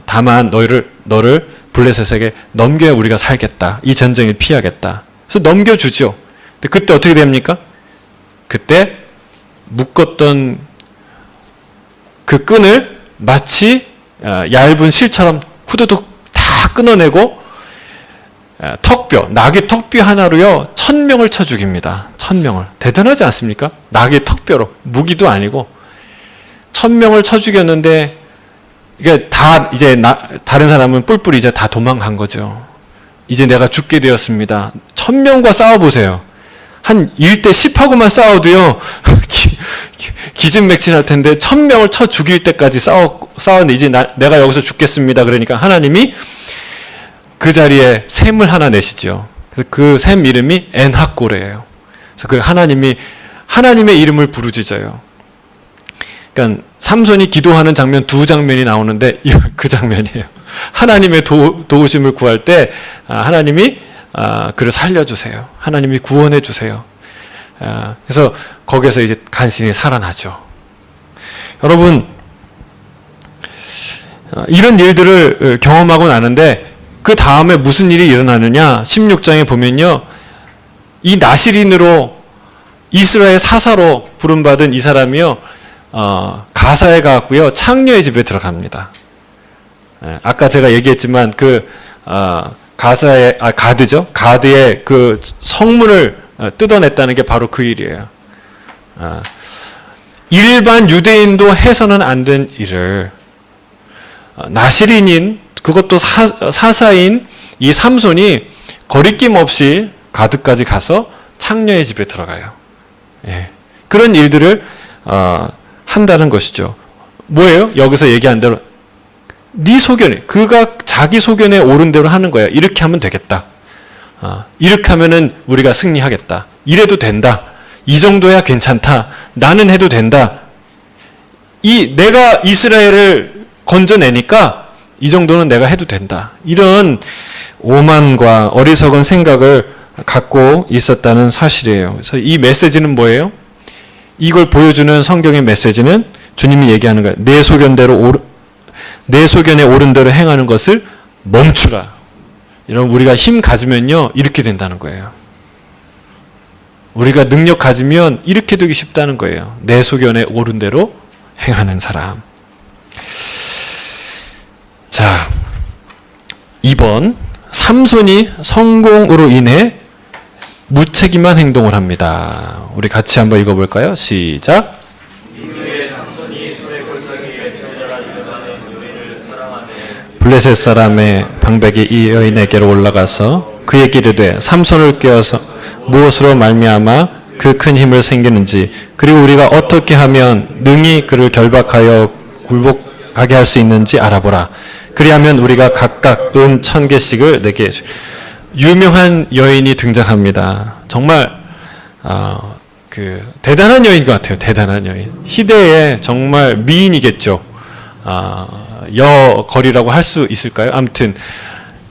다만 너를 블레셋에게 넘겨야 우리가 살겠다. 이 전쟁을 피하겠다. 그래서 넘겨주죠. 근데 그때 어떻게 됩니까? 그때 묶었던 그 끈을 마치 얇은 실처럼 후두둑 다 끊어내고 낙의 턱뼈 하나로요 1,000명을 쳐 죽입니다. 1,000명을. 대단하지 않습니까? 낙의 턱뼈로. 무기도 아니고 1,000명을 쳐 죽였는데 이게 다 이제 다른 사람은 뿔뿔이 이제 다 도망간 거죠. 이제 내가 죽게 되었습니다. 1,000명과 싸워보세요. 한 1대 10하고만 싸워도요 기진맥진할 텐데 1,000명을 쳐 죽일 때까지 싸웠는데 이제 내가 여기서 죽겠습니다. 그러니까 하나님이 그 자리에 샘을 하나 내시죠. 그래서 그 샘 이름이 엔하골이에요. 그래서 그 하나님의 이름을 부르짖어요. 그러니까 삼손이 기도하는 장면 2장면이 나오는데 그 장면이에요. 하나님의 도우심을 구할 때 하나님이 그를 살려주세요. 하나님이 구원해 주세요. 그래서 거기서 이제 간신히 살아나죠. 여러분 이런 일들을 경험하고 나는데 그 다음에 무슨 일이 일어나느냐 16장에 보면요. 이 나시린으로 이스라엘 사사로 부름받은 이 사람이요. 가사에 가고요. 창녀의 집에 들어갑니다. 아까 제가 얘기했지만 가드죠. 가드의 그 성문을 뜯어냈다는 게 바로 그 일이에요. 일반 유대인도 해서는 안 된 일을 나시린인 그것도 사사인 이 삼손이 거리낌 없이 가드까지 가서 창녀의 집에 들어가요. 예. 그런 일들을 한다는 것이죠. 뭐예요? 여기서 얘기한 대로 네 소견에 그가 자기 소견에 옳은 대로 하는 거야. 이렇게 하면 되겠다. 이렇게 하면은 우리가 승리하겠다. 이래도 된다. 이 정도야 괜찮다. 나는 해도 된다. 내가 이스라엘을 건져내니까 이 정도는 내가 해도 된다. 이런 오만과 어리석은 생각을 갖고 있었다는 사실이에요. 그래서 이 메시지는 뭐예요? 이걸 보여주는 성경의 메시지는 주님이 얘기하는 거예요. 내 소견에 옳은 대로 행하는 것을 멈추라. 이런 우리가 힘 가지면요 이렇게 된다는 거예요. 우리가 능력 가지면 이렇게 되기 쉽다는 거예요. 내 소견에 옳은 대로 행하는 사람. 자, 2번 삼손이 성공으로 인해 무책임한 행동을 합니다. 우리 같이 한번 읽어볼까요? 시작. 이후에 삼손이 소의 골짜기에 들어가려 블레셋 사람의 방백이 이 여인에게로 올라가서 그에게 이르되 삼손을 꿰어서 무엇으로 말미암아 그 큰 힘을 생기는지 그리고 우리가 어떻게 하면 능히 그를 결박하여 굴복하게 할 수 있는지 알아보라. 그리하면 우리가 각각 은 1000개씩을 내게 주. 유명한 여인이 등장합니다. 정말 대단한 여인 것 같아요. 대단한 여인. 희대의 정말 미인이겠죠. 여거리라고 할 수 있을까요? 아무튼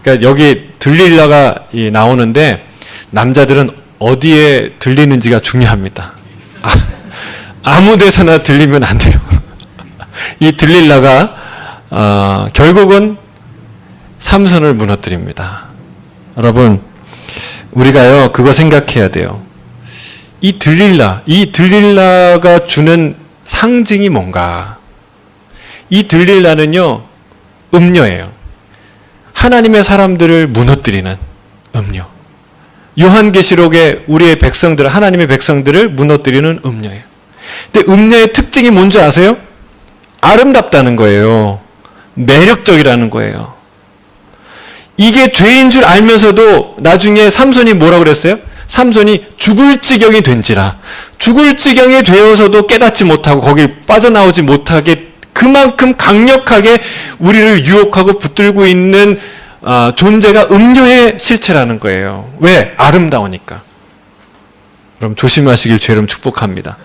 그러니까 여기 들릴라가 나오는데 남자들은 어디에 들리는지가 중요합니다. 아무 데서나 들리면 안 돼요. 이 들릴라가 결국은 삼손을 무너뜨립니다. 여러분, 우리가요 그거 생각해야 돼요. 이 들릴라가 주는 상징이 뭔가? 이 들릴라는요 음녀예요. 하나님의 사람들을 무너뜨리는 음녀. 요한계시록에 우리의 백성들, 하나님의 백성들을 무너뜨리는 음녀예요. 근데 음녀의 특징이 뭔지 아세요? 아름답다는 거예요. 매력적이라는 거예요. 이게 죄인 줄 알면서도 나중에 삼손이 뭐라고 그랬어요? 삼손이 죽을 지경이 된지라. 죽을 지경이 되어서도 깨닫지 못하고 거길 빠져나오지 못하게 그만큼 강력하게 우리를 유혹하고 붙들고 있는 존재가 음녀의 실체라는 거예요. 왜? 아름다우니까. 그럼 조심하시길 주여름 축복합니다.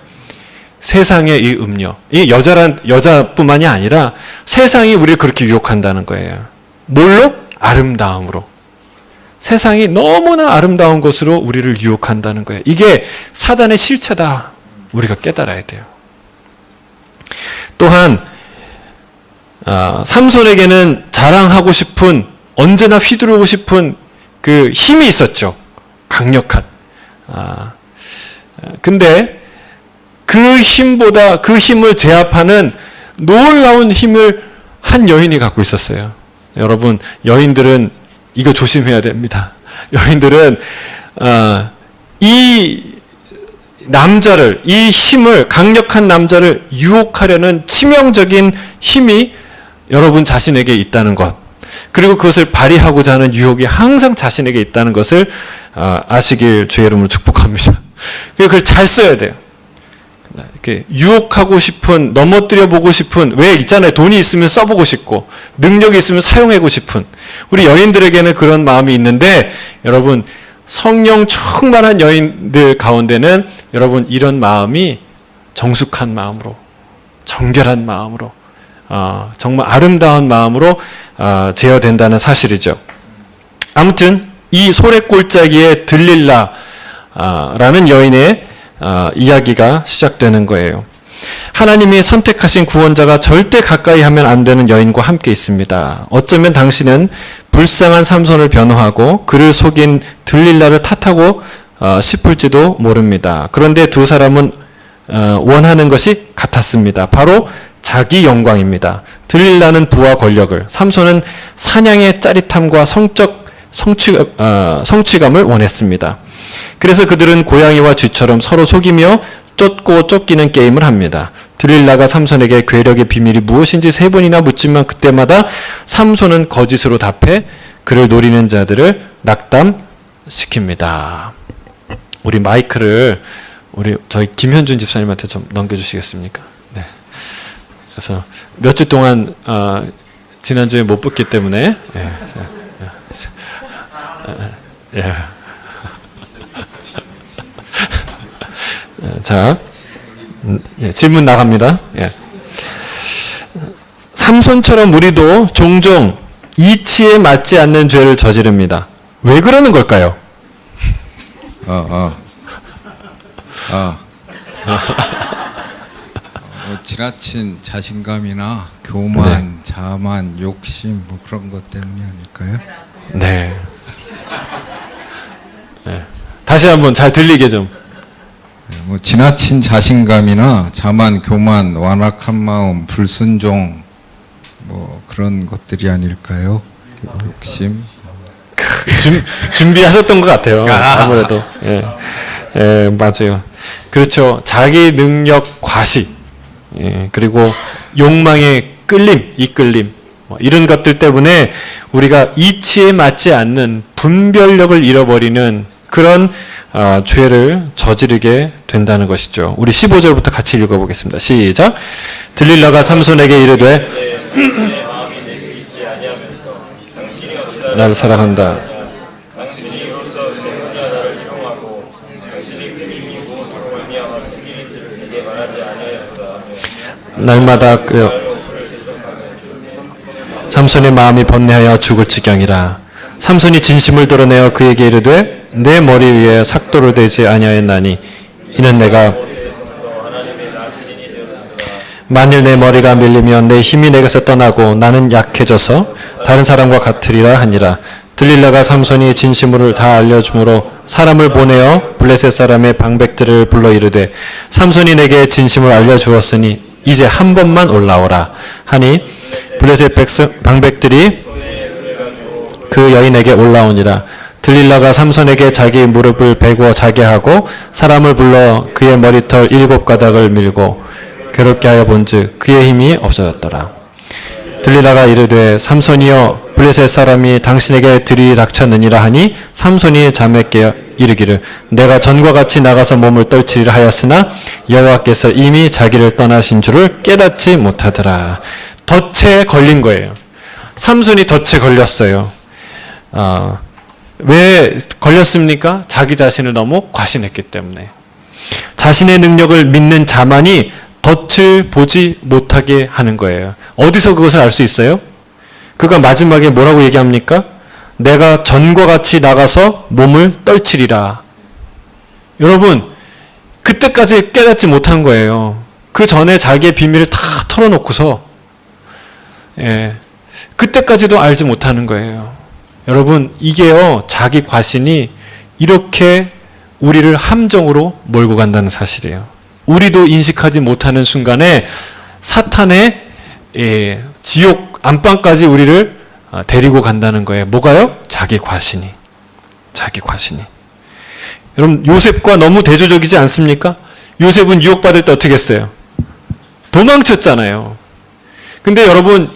세상의 이 음녀, 이 여자뿐만이 아니라 세상이 우리를 그렇게 유혹한다는 거예요. 뭘로? 아름다움으로. 세상이 너무나 아름다운 것으로 우리를 유혹한다는 거예요. 이게 사단의 실체다. 우리가 깨달아야 돼요. 또한 삼손에게는 자랑하고 싶은, 언제나 휘두르고 싶은 그 힘이 있었죠. 강력한. 근데 그 힘보다, 그 힘을 제압하는 놀라운 힘을 한 여인이 갖고 있었어요. 여러분, 여인들은 이거 조심해야 됩니다. 여인들은 이 남자를, 이 힘을, 강력한 남자를 유혹하려는 치명적인 힘이 여러분 자신에게 있다는 것, 그리고 그것을 발휘하고자 하는 유혹이 항상 자신에게 있다는 것을 아시길 주의 이름으로 축복합니다. 그걸 잘 써야 돼요. 이렇게 유혹하고 싶은, 넘어뜨려 보고 싶은, 왜 있잖아요. 돈이 있으면 써보고 싶고, 능력이 있으면 사용하고 싶은, 우리 여인들에게는 그런 마음이 있는데, 여러분, 성령 충만한 여인들 가운데는 여러분 이런 마음이 정숙한 마음으로, 정결한 마음으로, 정말 아름다운 마음으로 제어된다는 사실이죠. 아무튼 이 소래골짜기에 들릴라라는 여인의 이야기가 시작되는 거예요. 하나님이 선택하신 구원자가 절대 가까이 하면 안 되는 여인과 함께 있습니다. 어쩌면 당신은 불쌍한 삼손을 변호하고 그를 속인 들릴라를 탓하고 싶을지도 모릅니다. 그런데 두 사람은 원하는 것이 같았습니다. 바로 자기 영광입니다. 들릴라는 부와 권력을, 삼손은 사냥의 짜릿함과 성적 성취감을 원했습니다. 그래서 그들은 고양이와 쥐처럼 서로 속이며 쫓고 쫓기는 게임을 합니다. 들릴라가 삼손에게 괴력의 비밀이 무엇인지 3번이나 묻지만 그때마다 삼손은 거짓으로 답해 그를 노리는 자들을 낙담시킵니다. 우리 마이크를 저희 김현준 집사님한테 좀 넘겨주시겠습니까? 네. 그래서 몇 주 동안 지난주에 못 붙기 때문에 예. 자, 질문 나갑니다. 예. 삼손처럼 우리도 종종 이치에 맞지 않는 죄를 저지릅니다. 왜 그러는 걸까요? 지나친 자신감이나 교만, 자만, 욕심 뭐 그런 것 때문이 아닐까요? 네. 네. 다시 한번 잘 들리게 좀. 뭐 지나친 자신감이나 자만, 교만, 완악한 마음, 불순종 뭐 그런 것들이 아닐까요? 욕심. 준비하셨던 것 같아요. 아무래도. 예. 예, 맞아요. 그렇죠. 자기 능력 과시. 예, 그리고 욕망의 끌림, 이끌림. 이런 것들 때문에 우리가 이치에 맞지 않는 분별력을 잃어버리는 그런 죄를 저지르게 된다는 것이죠. 우리 15절부터 같이 읽어보겠습니다. 시작. 들릴라가 삼손에게 이르되 나를 사랑한다. 날마다 삼손의 마음이 번뇌하여 죽을 지경이라. 삼손이 진심을 드러내어 그에게 이르되 내 머리 위에 삭도를 대지 아니하였나니 이는 내가 만일 내 머리가 밀리면 내 힘이 내게서 떠나고 나는 약해져서 다른 사람과 같으리라 하니라. 들릴라가 삼손이 진심을 다 알려주므로 사람을 보내어 블레셋 사람의 방백들을 불러 이르되 삼손이 내게 진심을 알려주었으니 이제 한 번만 올라오라 하니 블레셋 방백들이 그 여인에게 올라오니라. 들릴라가 삼손에게 자기 무릎을 베고 자게 하고 사람을 불러 그의 머리털 7가닥을 밀고 괴롭게 하여 본즉 그의 힘이 없어졌더라. 들릴라가 이르되 삼손이여 블레셋 사람이 당신에게 들이닥쳤느니라 하니 삼손이 자매께 이르기를 내가 전과 같이 나가서 몸을 떨치리라 하였으나 여호와께서 이미 자기를 떠나신 줄을 깨닫지 못하더라. 덫에 걸린 거예요. 삼손이 덫에 걸렸어요. 왜 걸렸습니까? 자기 자신을 너무 과신했기 때문에. 자신의 능력을 믿는 자만이 덫을 보지 못하게 하는 거예요. 어디서 그것을 알 수 있어요? 그가 마지막에 뭐라고 얘기합니까? 내가 전과 같이 나가서 몸을 떨치리라. 여러분, 그때까지 깨닫지 못한 거예요. 그 전에 자기의 비밀을 다 털어놓고서 그때까지도 알지 못하는 거예요. 여러분, 이게요, 자기 과신이 이렇게 우리를 함정으로 몰고 간다는 사실이에요. 우리도 인식하지 못하는 순간에 사탄의 지옥 안방까지 우리를 데리고 간다는 거예요. 뭐가요? 자기 과신이. 자기 과신이. 여러분, 요셉과 너무 대조적이지 않습니까? 요셉은 유혹받을 때 어떻게 했어요? 도망쳤잖아요. 근데 여러분,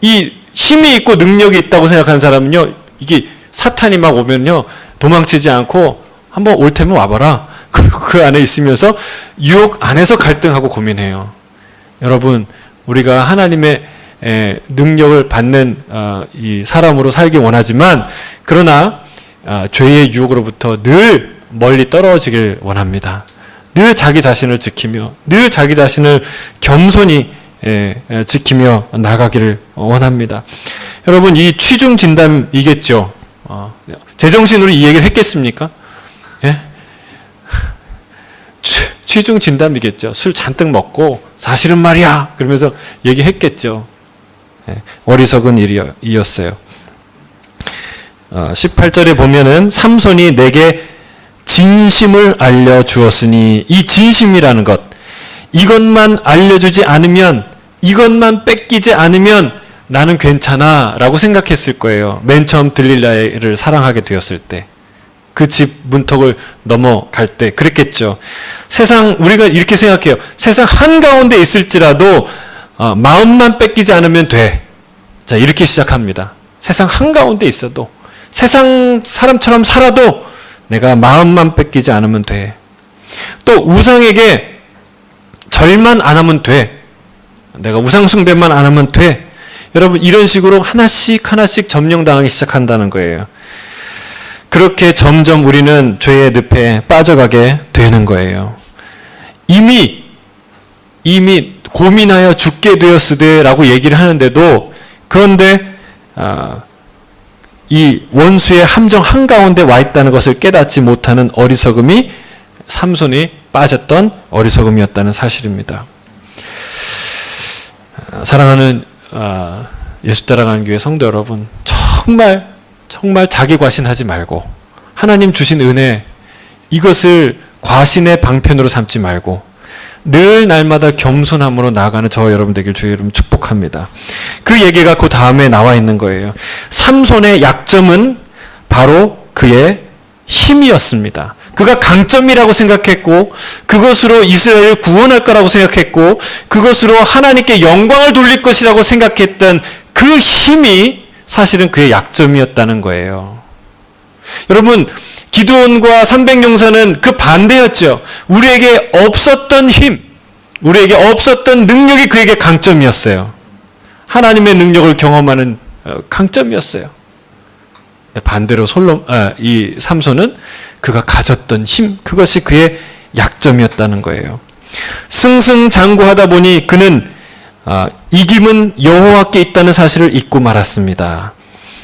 이 힘이 있고 능력이 있다고 생각하는 사람은요, 이게 사탄이 막 오면요, 도망치지 않고 한번 올 테면 와봐라. 그리고 그 안에 있으면서 유혹 안에서 갈등하고 고민해요. 여러분, 우리가 하나님의 능력을 받는 이 사람으로 살기 원하지만, 그러나 죄의 유혹으로부터 늘 멀리 떨어지길 원합니다. 늘 자기 자신을 지키며, 늘 자기 자신을 겸손히 지키며 나가기를 원합니다. 여러분, 이 취중 진담이겠죠. 제정신으로 이 얘기를 했겠습니까? 예? 취중 진담이겠죠. 술 잔뜩 먹고 사실은 말이야 그러면서 얘기했겠죠. 어리석은 일이었어요. 18절에 보면은 삼손이 내게 진심을 알려주었으니, 이 진심이라는 것, 이것만 알려주지 않으면, 이것만 뺏기지 않으면 나는 괜찮아 라고 생각했을 거예요. 맨 처음 들릴라를 사랑하게 되었을 때, 그 집 문턱을 넘어갈 때 그랬겠죠. 세상, 우리가 이렇게 생각해요. 세상 한가운데 있을지라도 마음만 뺏기지 않으면 돼. 자, 이렇게 시작합니다. 세상 한가운데 있어도, 세상 사람처럼 살아도 내가 마음만 뺏기지 않으면 돼. 또 우상에게 절만 안 하면 돼. 내가 우상숭배만 안 하면 돼. 여러분, 이런 식으로 하나씩 하나씩 점령당하기 시작한다는 거예요. 그렇게 점점 우리는 죄의 늪에 빠져가게 되는 거예요. 이미 고민하여 죽게 되었으되 라고 얘기를 하는데도, 그런데 이 원수의 함정 한가운데 와 있다는 것을 깨닫지 못하는 어리석음이 삼손이 빠졌던 어리석음이었다는 사실입니다. 사랑하는 예수 따라가는 교회 성도 여러분, 정말 자기 과신하지 말고, 하나님 주신 은혜, 이것을 과신의 방편으로 삼지 말고 늘 날마다 겸손함으로 나아가는 저 여러분 되길 주의 이름 축복합니다. 그 얘기가 그 다음에 나와 있는 거예요. 삼손의 약점은 바로 그의 힘이었습니다. 그가 강점이라고 생각했고, 그것으로 이스라엘을 구원할 거라고 생각했고, 그것으로 하나님께 영광을 돌릴 것이라고 생각했던 그 힘이 사실은 그의 약점이었다는 거예요. 여러분, 기드온과 300용사는 그 반대였죠. 우리에게 없었던 힘, 우리에게 없었던 능력이 그에게 강점이었어요. 하나님의 능력을 경험하는 강점이었어요. 반대로 이 삼손은 그가 가졌던 힘, 그것이 그의 약점이었다는 거예요. 승승장구하다 보니 그는 이김은 여호와께 있다는 사실을 잊고 말았습니다.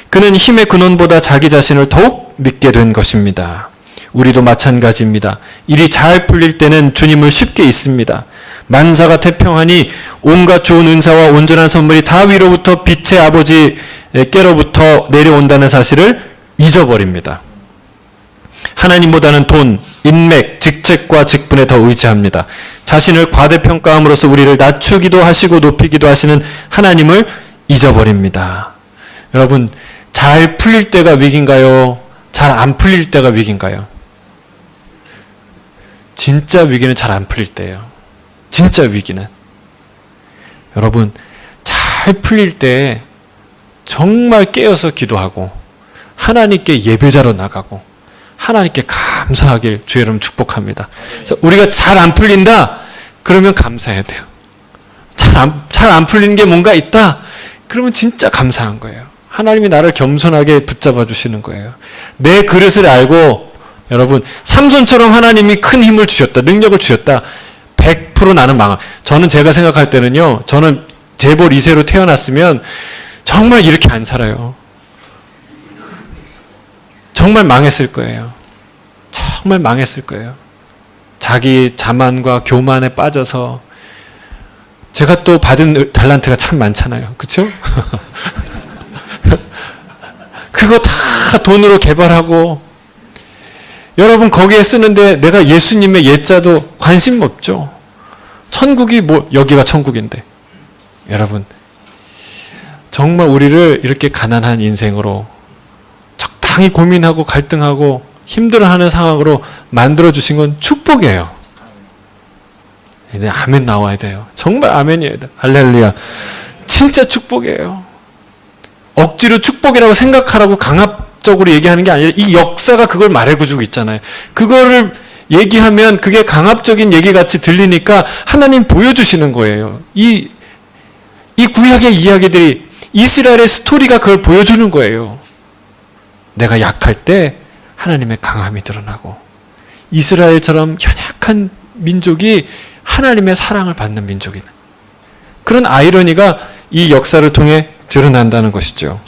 그는 힘의 근원보다 자기 자신을 더욱 믿게 된 것입니다. 우리도 마찬가지입니다. 일이 잘 풀릴 때는 주님을 쉽게 잊습니다. 만사가 태평하니 온갖 좋은 은사와 온전한 선물이 다 위로부터 빛의 아버지께로부터 내려온다는 사실을 잊어버립니다. 하나님보다는 돈, 인맥, 직책과 직분에 더 의지합니다. 자신을 과대평가함으로써 우리를 낮추기도 하시고 높이기도 하시는 하나님을 잊어버립니다. 여러분, 잘 풀릴 때가 위기인가요? 잘 안 풀릴 때가 위기인가요? 진짜 위기는 잘 안 풀릴 때예요. 진짜 위기는. 여러분, 잘 풀릴 때 정말 깨어서 기도하고 하나님께 예배자로 나가고 하나님께 감사하길 주의 이름 축복합니다. 그래서 우리가 잘 안 풀린다? 그러면 감사해야 돼요. 잘 안 풀리는 게 뭔가 있다? 그러면 진짜 감사한 거예요. 하나님이 나를 겸손하게 붙잡아 주시는 거예요. 내 그릇을 알고 여러분, 삼손처럼 하나님이 큰 힘을 주셨다, 능력을 주셨다. 100% 나는 저는 제가 생각할 때는요, 저는 재벌 2세로 태어났으면 정말 이렇게 안 살아요. 정말 망했을 거예요. 정말 망했을 거예요. 자기 자만과 교만에 빠져서 제가 또 받은 달란트가 참 많잖아요. 그렇죠? 그거 다 돈으로 개발하고 여러분 거기에 쓰는데 내가 예수님의 예자도 관심 없죠. 천국이 여기가 천국인데. 여러분 정말 우리를 이렇게 가난한 인생으로 적당히 고민하고 갈등하고 힘들어하는 상황으로 만들어주신 건 축복이에요. 이제 아멘 나와야 돼요. 정말 아멘이에요. 할렐루야. 진짜 축복이에요. 억지로 축복이라고 생각하라고 강압적으로 얘기하는 게 아니라 이 역사가 그걸 말해주고 있잖아요. 그거를 얘기하면 그게 강압적인 얘기같이 들리니까 하나님 보여주시는 거예요. 이 구약의 이야기들이 이스라엘의 스토리가 그걸 보여주는 거예요. 내가 약할 때 하나님의 강함이 드러나고 이스라엘처럼 연약한 민족이 하나님의 사랑을 받는 민족이다. 그런 아이러니가 이 역사를 통해 드러난다는 것이죠.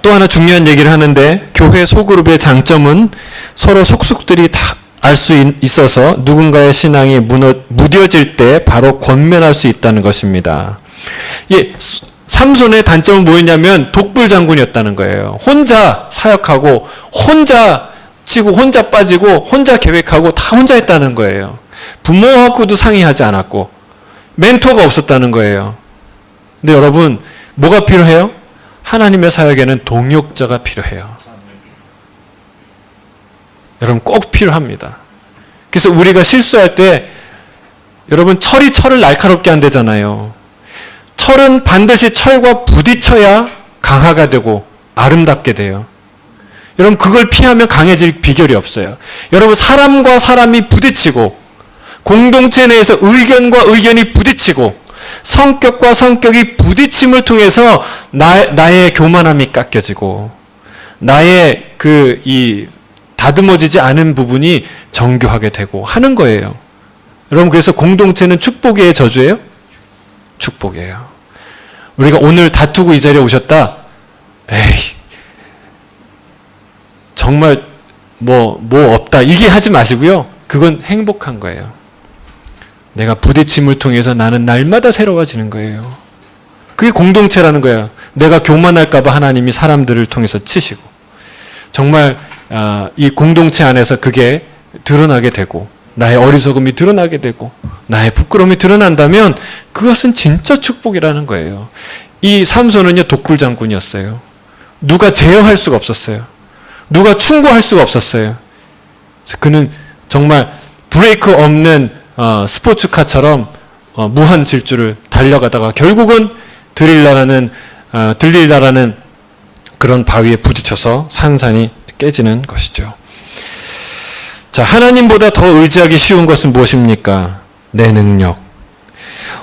또 하나 중요한 얘기를 하는데 교회 소그룹의 장점은 서로 속속들이 다 알 수 있어서 누군가의 신앙이 무뎌질 때 바로 권면할 수 있다는 것입니다. 삼손의 단점은 뭐였냐면 독불 장군이었다는 거예요. 혼자 사역하고 혼자 치고 혼자 빠지고 혼자 계획하고 다 혼자 했다는 거예요. 부모하고도 상의하지 않았고 멘토가 없었다는 거예요. 근데 여러분 뭐가 필요해요? 하나님의 사역에는 동역자가 필요해요. 여러분 꼭 필요합니다. 그래서 우리가 실수할 때 여러분 철이 철을 날카롭게 한대잖아요. 철은 반드시 철과 부딪혀야 강화가 되고 아름답게 돼요. 여러분 그걸 피하면 강해질 비결이 없어요. 여러분 사람과 사람이 부딪히고 공동체 내에서 의견과 의견이 부딪히고 성격과 성격이 부딪힘을 통해서 나의 교만함이 깎여지고 나의 다듬어지지 않은 부분이 정교하게 되고 하는 거예요. 여러분 그래서 공동체는 축복이에요, 저주예요? 축복이에요. 우리가 오늘 다투고 이 자리에 오셨다. 에이, 정말 뭐 없다. 이게 하지 마시고요. 그건 행복한 거예요. 내가 부딪힘을 통해서 나는 날마다 새로워지는 거예요. 그게 공동체라는 거야. 내가 교만할까 봐 하나님이 사람들을 통해서 치시고 정말 이 공동체 안에서 그게 드러나게 되고 나의 어리석음이 드러나게 되고 나의 부끄러움이 드러난다면 그것은 진짜 축복이라는 거예요. 이 삼손은요 독불 장군이었어요. 누가 제어할 수가 없었어요. 누가 충고할 수가 없었어요. 그래서 그는 정말 브레이크 없는 스포츠카처럼 무한 질주를 달려가다가 결국은 들릴라라는 그런 바위에 부딪혀서 산산이 깨지는 것이죠. 자, 하나님보다 더 의지하기 쉬운 것은 무엇입니까? 내 능력.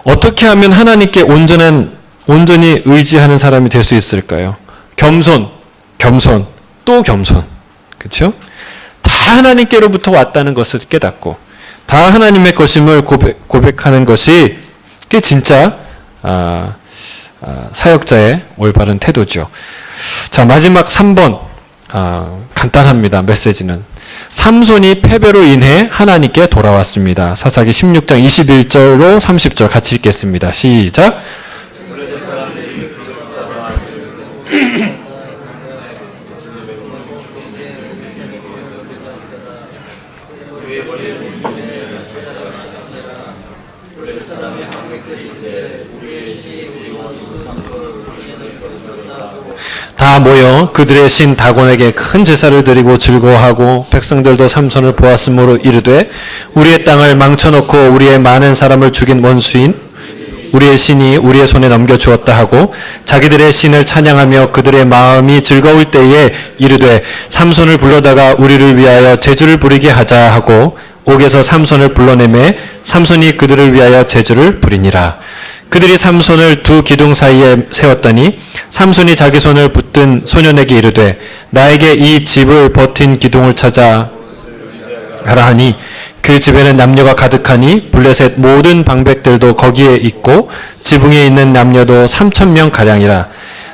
어떻게 하면 하나님께 온전히 의지하는 사람이 될 수 있을까요? 겸손, 또 겸손. 그렇죠? 다 하나님께로부터 왔다는 것을 깨닫고 다 하나님의 것임을 고백하는 것이 그게 진짜 사역자의 올바른 태도죠. 자, 마지막 3번 간단합니다. 메시지는 삼손이 패배로 인해 하나님께 돌아왔습니다. 사사기 16장 21절로 30절 같이 읽겠습니다. 시작. 다 모여 그들의 신 다곤에게 큰 제사를 드리고 즐거워하고 백성들도 삼손을 보았으므로 이르되 우리의 땅을 망쳐놓고 우리의 많은 사람을 죽인 원수인 우리의 신이 우리의 손에 넘겨주었다 하고 자기들의 신을 찬양하며 그들의 마음이 즐거울 때에 이르되 삼손을 불러다가 우리를 위하여 제주를 부리게 하자 하고 옥에서 삼손을 불러내매 삼손이 그들을 위하여 제주를 부리니라. 그들이 삼손을 두 기둥 사이에 세웠더니 삼손이 자기 손을 붙든 소년에게 이르되 나에게 이 집을 버틴 기둥을 찾아 하라 하니 그 집에는 남녀가 가득하니 블레셋 모든 방백들도 거기에 있고 지붕에 있는 남녀도 3,000명 가량이라.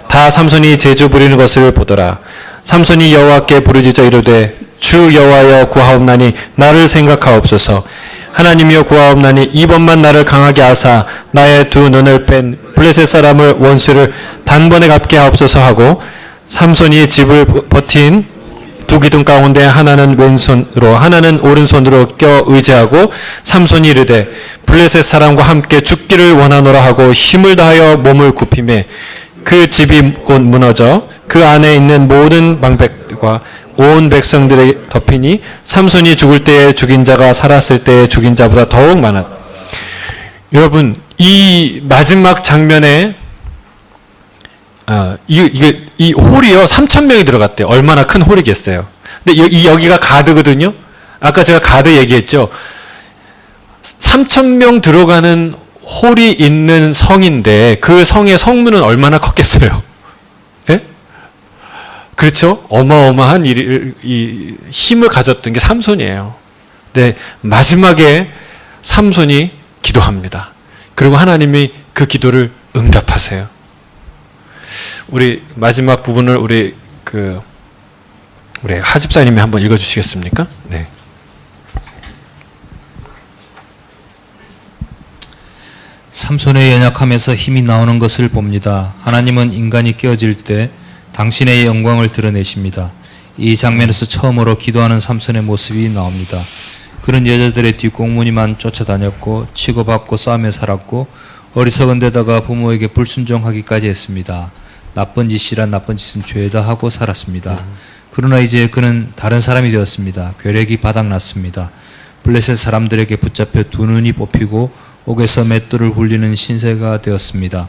다 삼손이 제주 부리는 것을 보더라. 삼손이 여호와께 부르짖어 이르되 주 여호와여 구하옵나니 나를 생각하옵소서. 하나님이여 구하옵나니 이번만 나를 강하게 하사 나의 두 눈을 뺀 블레셋 사람을 원수를 단번에 갚게 하옵소서 하고 삼손이 집을 버틴 두 기둥 가운데 하나는 왼손으로 하나는 오른손으로 껴 의지하고 삼손이 이르되 블레셋 사람과 함께 죽기를 원하노라 하고 힘을 다하여 몸을 굽히매 그 집이 곧 무너져 그 안에 있는 모든 방백과 온 백성들의 덮이니 삼손이 죽을 때에 죽인 자가 살았을 때에 죽인 자보다 더욱 많았다. 여러분, 이 마지막 장면에 이 홀이요 3,000명이 들어갔대요. 얼마나 큰 홀이겠어요. 근데 여기가 가드거든요. 아까 제가 가드 얘기했죠. 3,000명 들어가는 홀이 있는 성인데 그 성의 성문은 얼마나 컸겠어요. 예? 그렇죠? 어마어마한 힘을 가졌던 게 삼손이에요. 근데 마지막에 삼손이 기도합니다. 그리고 하나님이 그 기도를 응답하세요. 우리 마지막 부분을 우리 하집사님이 한번 읽어주시겠습니까? 네. 삼손의 연약함에서 힘이 나오는 것을 봅니다. 하나님은 인간이 깨어질 때 당신의 영광을 드러내십니다. 이 장면에서 처음으로 기도하는 삼손의 모습이 나옵니다. 그런 여자들의 뒷공무니만 쫓아다녔고 치고받고 싸움에 살았고 어리석은 데다가 부모에게 불순종하기까지 했습니다. 나쁜 짓이란 나쁜 짓은 죄다 하고 살았습니다. 그러나 이제 그는 다른 사람이 되었습니다. 괴력이 바닥났습니다. 블레셋 사람들에게 붙잡혀 두 눈이 뽑히고 옥에서 맷돌을 굴리는 신세가 되었습니다.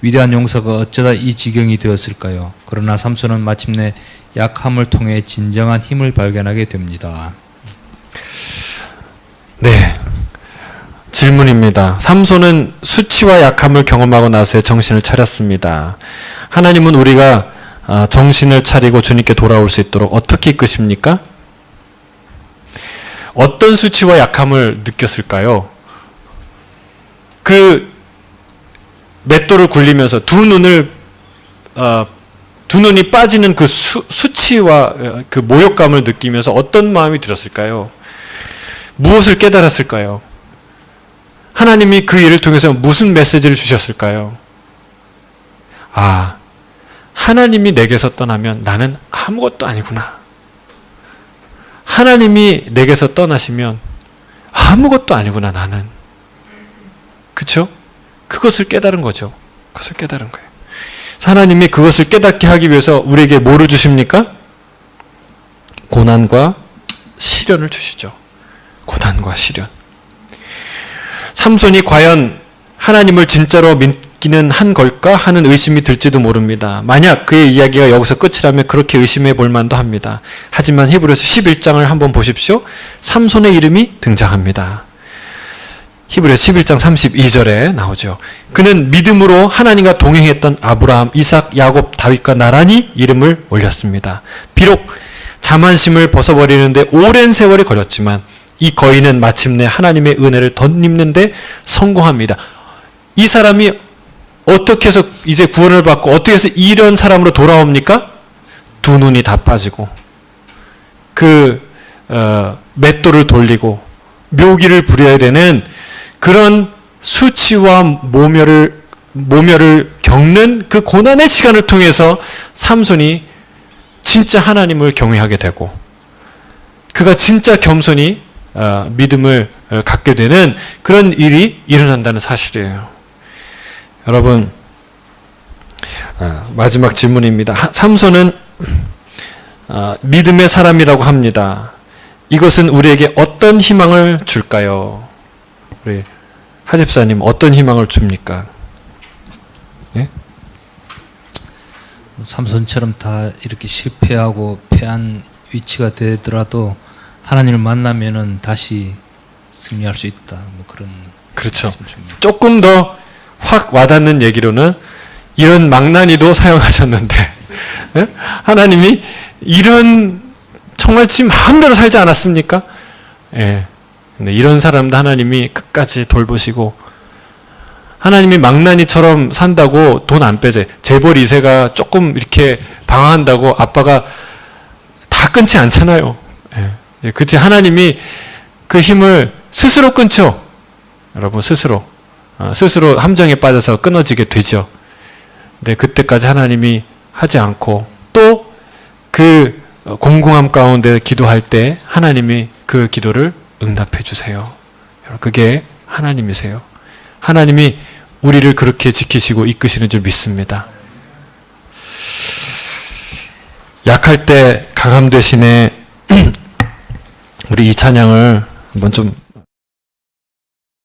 위대한 용사가 어쩌다 이 지경이 되었을까요? 그러나 삼손은 마침내 약함을 통해 진정한 힘을 발견하게 됩니다. 네. 질문입니다. 삼손은 수치와 약함을 경험하고 나서 정신을 차렸습니다. 하나님은 우리가 정신을 차리고 주님께 돌아올 수 있도록 어떻게 이끄십니까? 어떤 수치와 약함을 느꼈을까요? 그 맷돌을 굴리면서 두 눈이 빠지는 그 수치와 그 모욕감을 느끼면서 어떤 마음이 들었을까요? 무엇을 깨달았을까요? 하나님이 그 일을 통해서 무슨 메시지를 주셨을까요? 아, 하나님이 내게서 떠나면 나는 아무것도 아니구나. 하나님이 내게서 떠나시면 아무것도 아니구나, 나는. 그쵸? 그것을 깨달은 거죠. 그것을 깨달은 거예요. 하나님이 그것을 깨닫게 하기 위해서 우리에게 뭐를 주십니까? 고난과 시련을 주시죠. 고난과 시련. 삼손이 과연 하나님을 진짜로 있기는 한 걸까 하는 의심이 들지도 모릅니다. 만약 그의 이야기가 여기서 끝이라면 그렇게 의심해 볼 만도 합니다. 하지만 히브리서 11장을 한번 보십시오. 삼손의 이름이 등장합니다. 히브리서 11장 32절에 나오죠. 그는 믿음으로 하나님과 동행했던 아브라함, 이삭, 야곱, 다윗과 나란히 이름을 올렸습니다. 비록 자만심을 벗어버리는데 오랜 세월이 걸렸지만 이 거인은 마침내 하나님의 은혜를 덧입는데 성공합니다. 이 사람이 어떻게 해서 이제 구원을 받고 어떻게 해서 이런 사람으로 돌아옵니까? 두 눈이 다 빠지고 맷돌을 돌리고 묘기를 부려야 되는 그런 수치와 모멸을 겪는 그 고난의 시간을 통해서 삼손이 진짜 하나님을 경외하게 되고 그가 진짜 겸손히 믿음을 갖게 되는 그런 일이 일어난다는 사실이에요. 여러분, 마지막 질문입니다. 삼손은 믿음의 사람이라고 합니다. 이것은 우리에게 어떤 희망을 줄까요? 우리 하집사님 어떤 희망을 줍니까? 예? 삼손처럼 다 이렇게 실패하고 패한 위치가 되더라도 하나님을 만나면은 다시 승리할 수 있다. 뭐 그런 그렇죠. 말씀 줍니다. 조금 더 확 와닿는 얘기로는 이런 망나니도 사용하셨는데 예? 하나님이 이런 정말 지 마음대로 살지 않았습니까? 예. 근데 이런 사람도 하나님이 끝까지 돌보시고 하나님이 망나니처럼 산다고 돈 안 빼재. 재벌 2세가 조금 이렇게 방황한다고 아빠가 다 끊지 않잖아요. 예. 그치 하나님이 그 힘을 스스로 끊죠. 여러분 스스로 함정에 빠져서 끊어지게 되죠. 근데 그때까지 하나님이 하지 않고 또 그 공공함 가운데 기도할 때 하나님이 그 기도를 응답해 주세요. 그게 하나님이세요. 하나님이 우리를 그렇게 지키시고 이끄시는 줄 믿습니다. 약할 때 강함 대신에 우리 이 찬양을 한번 좀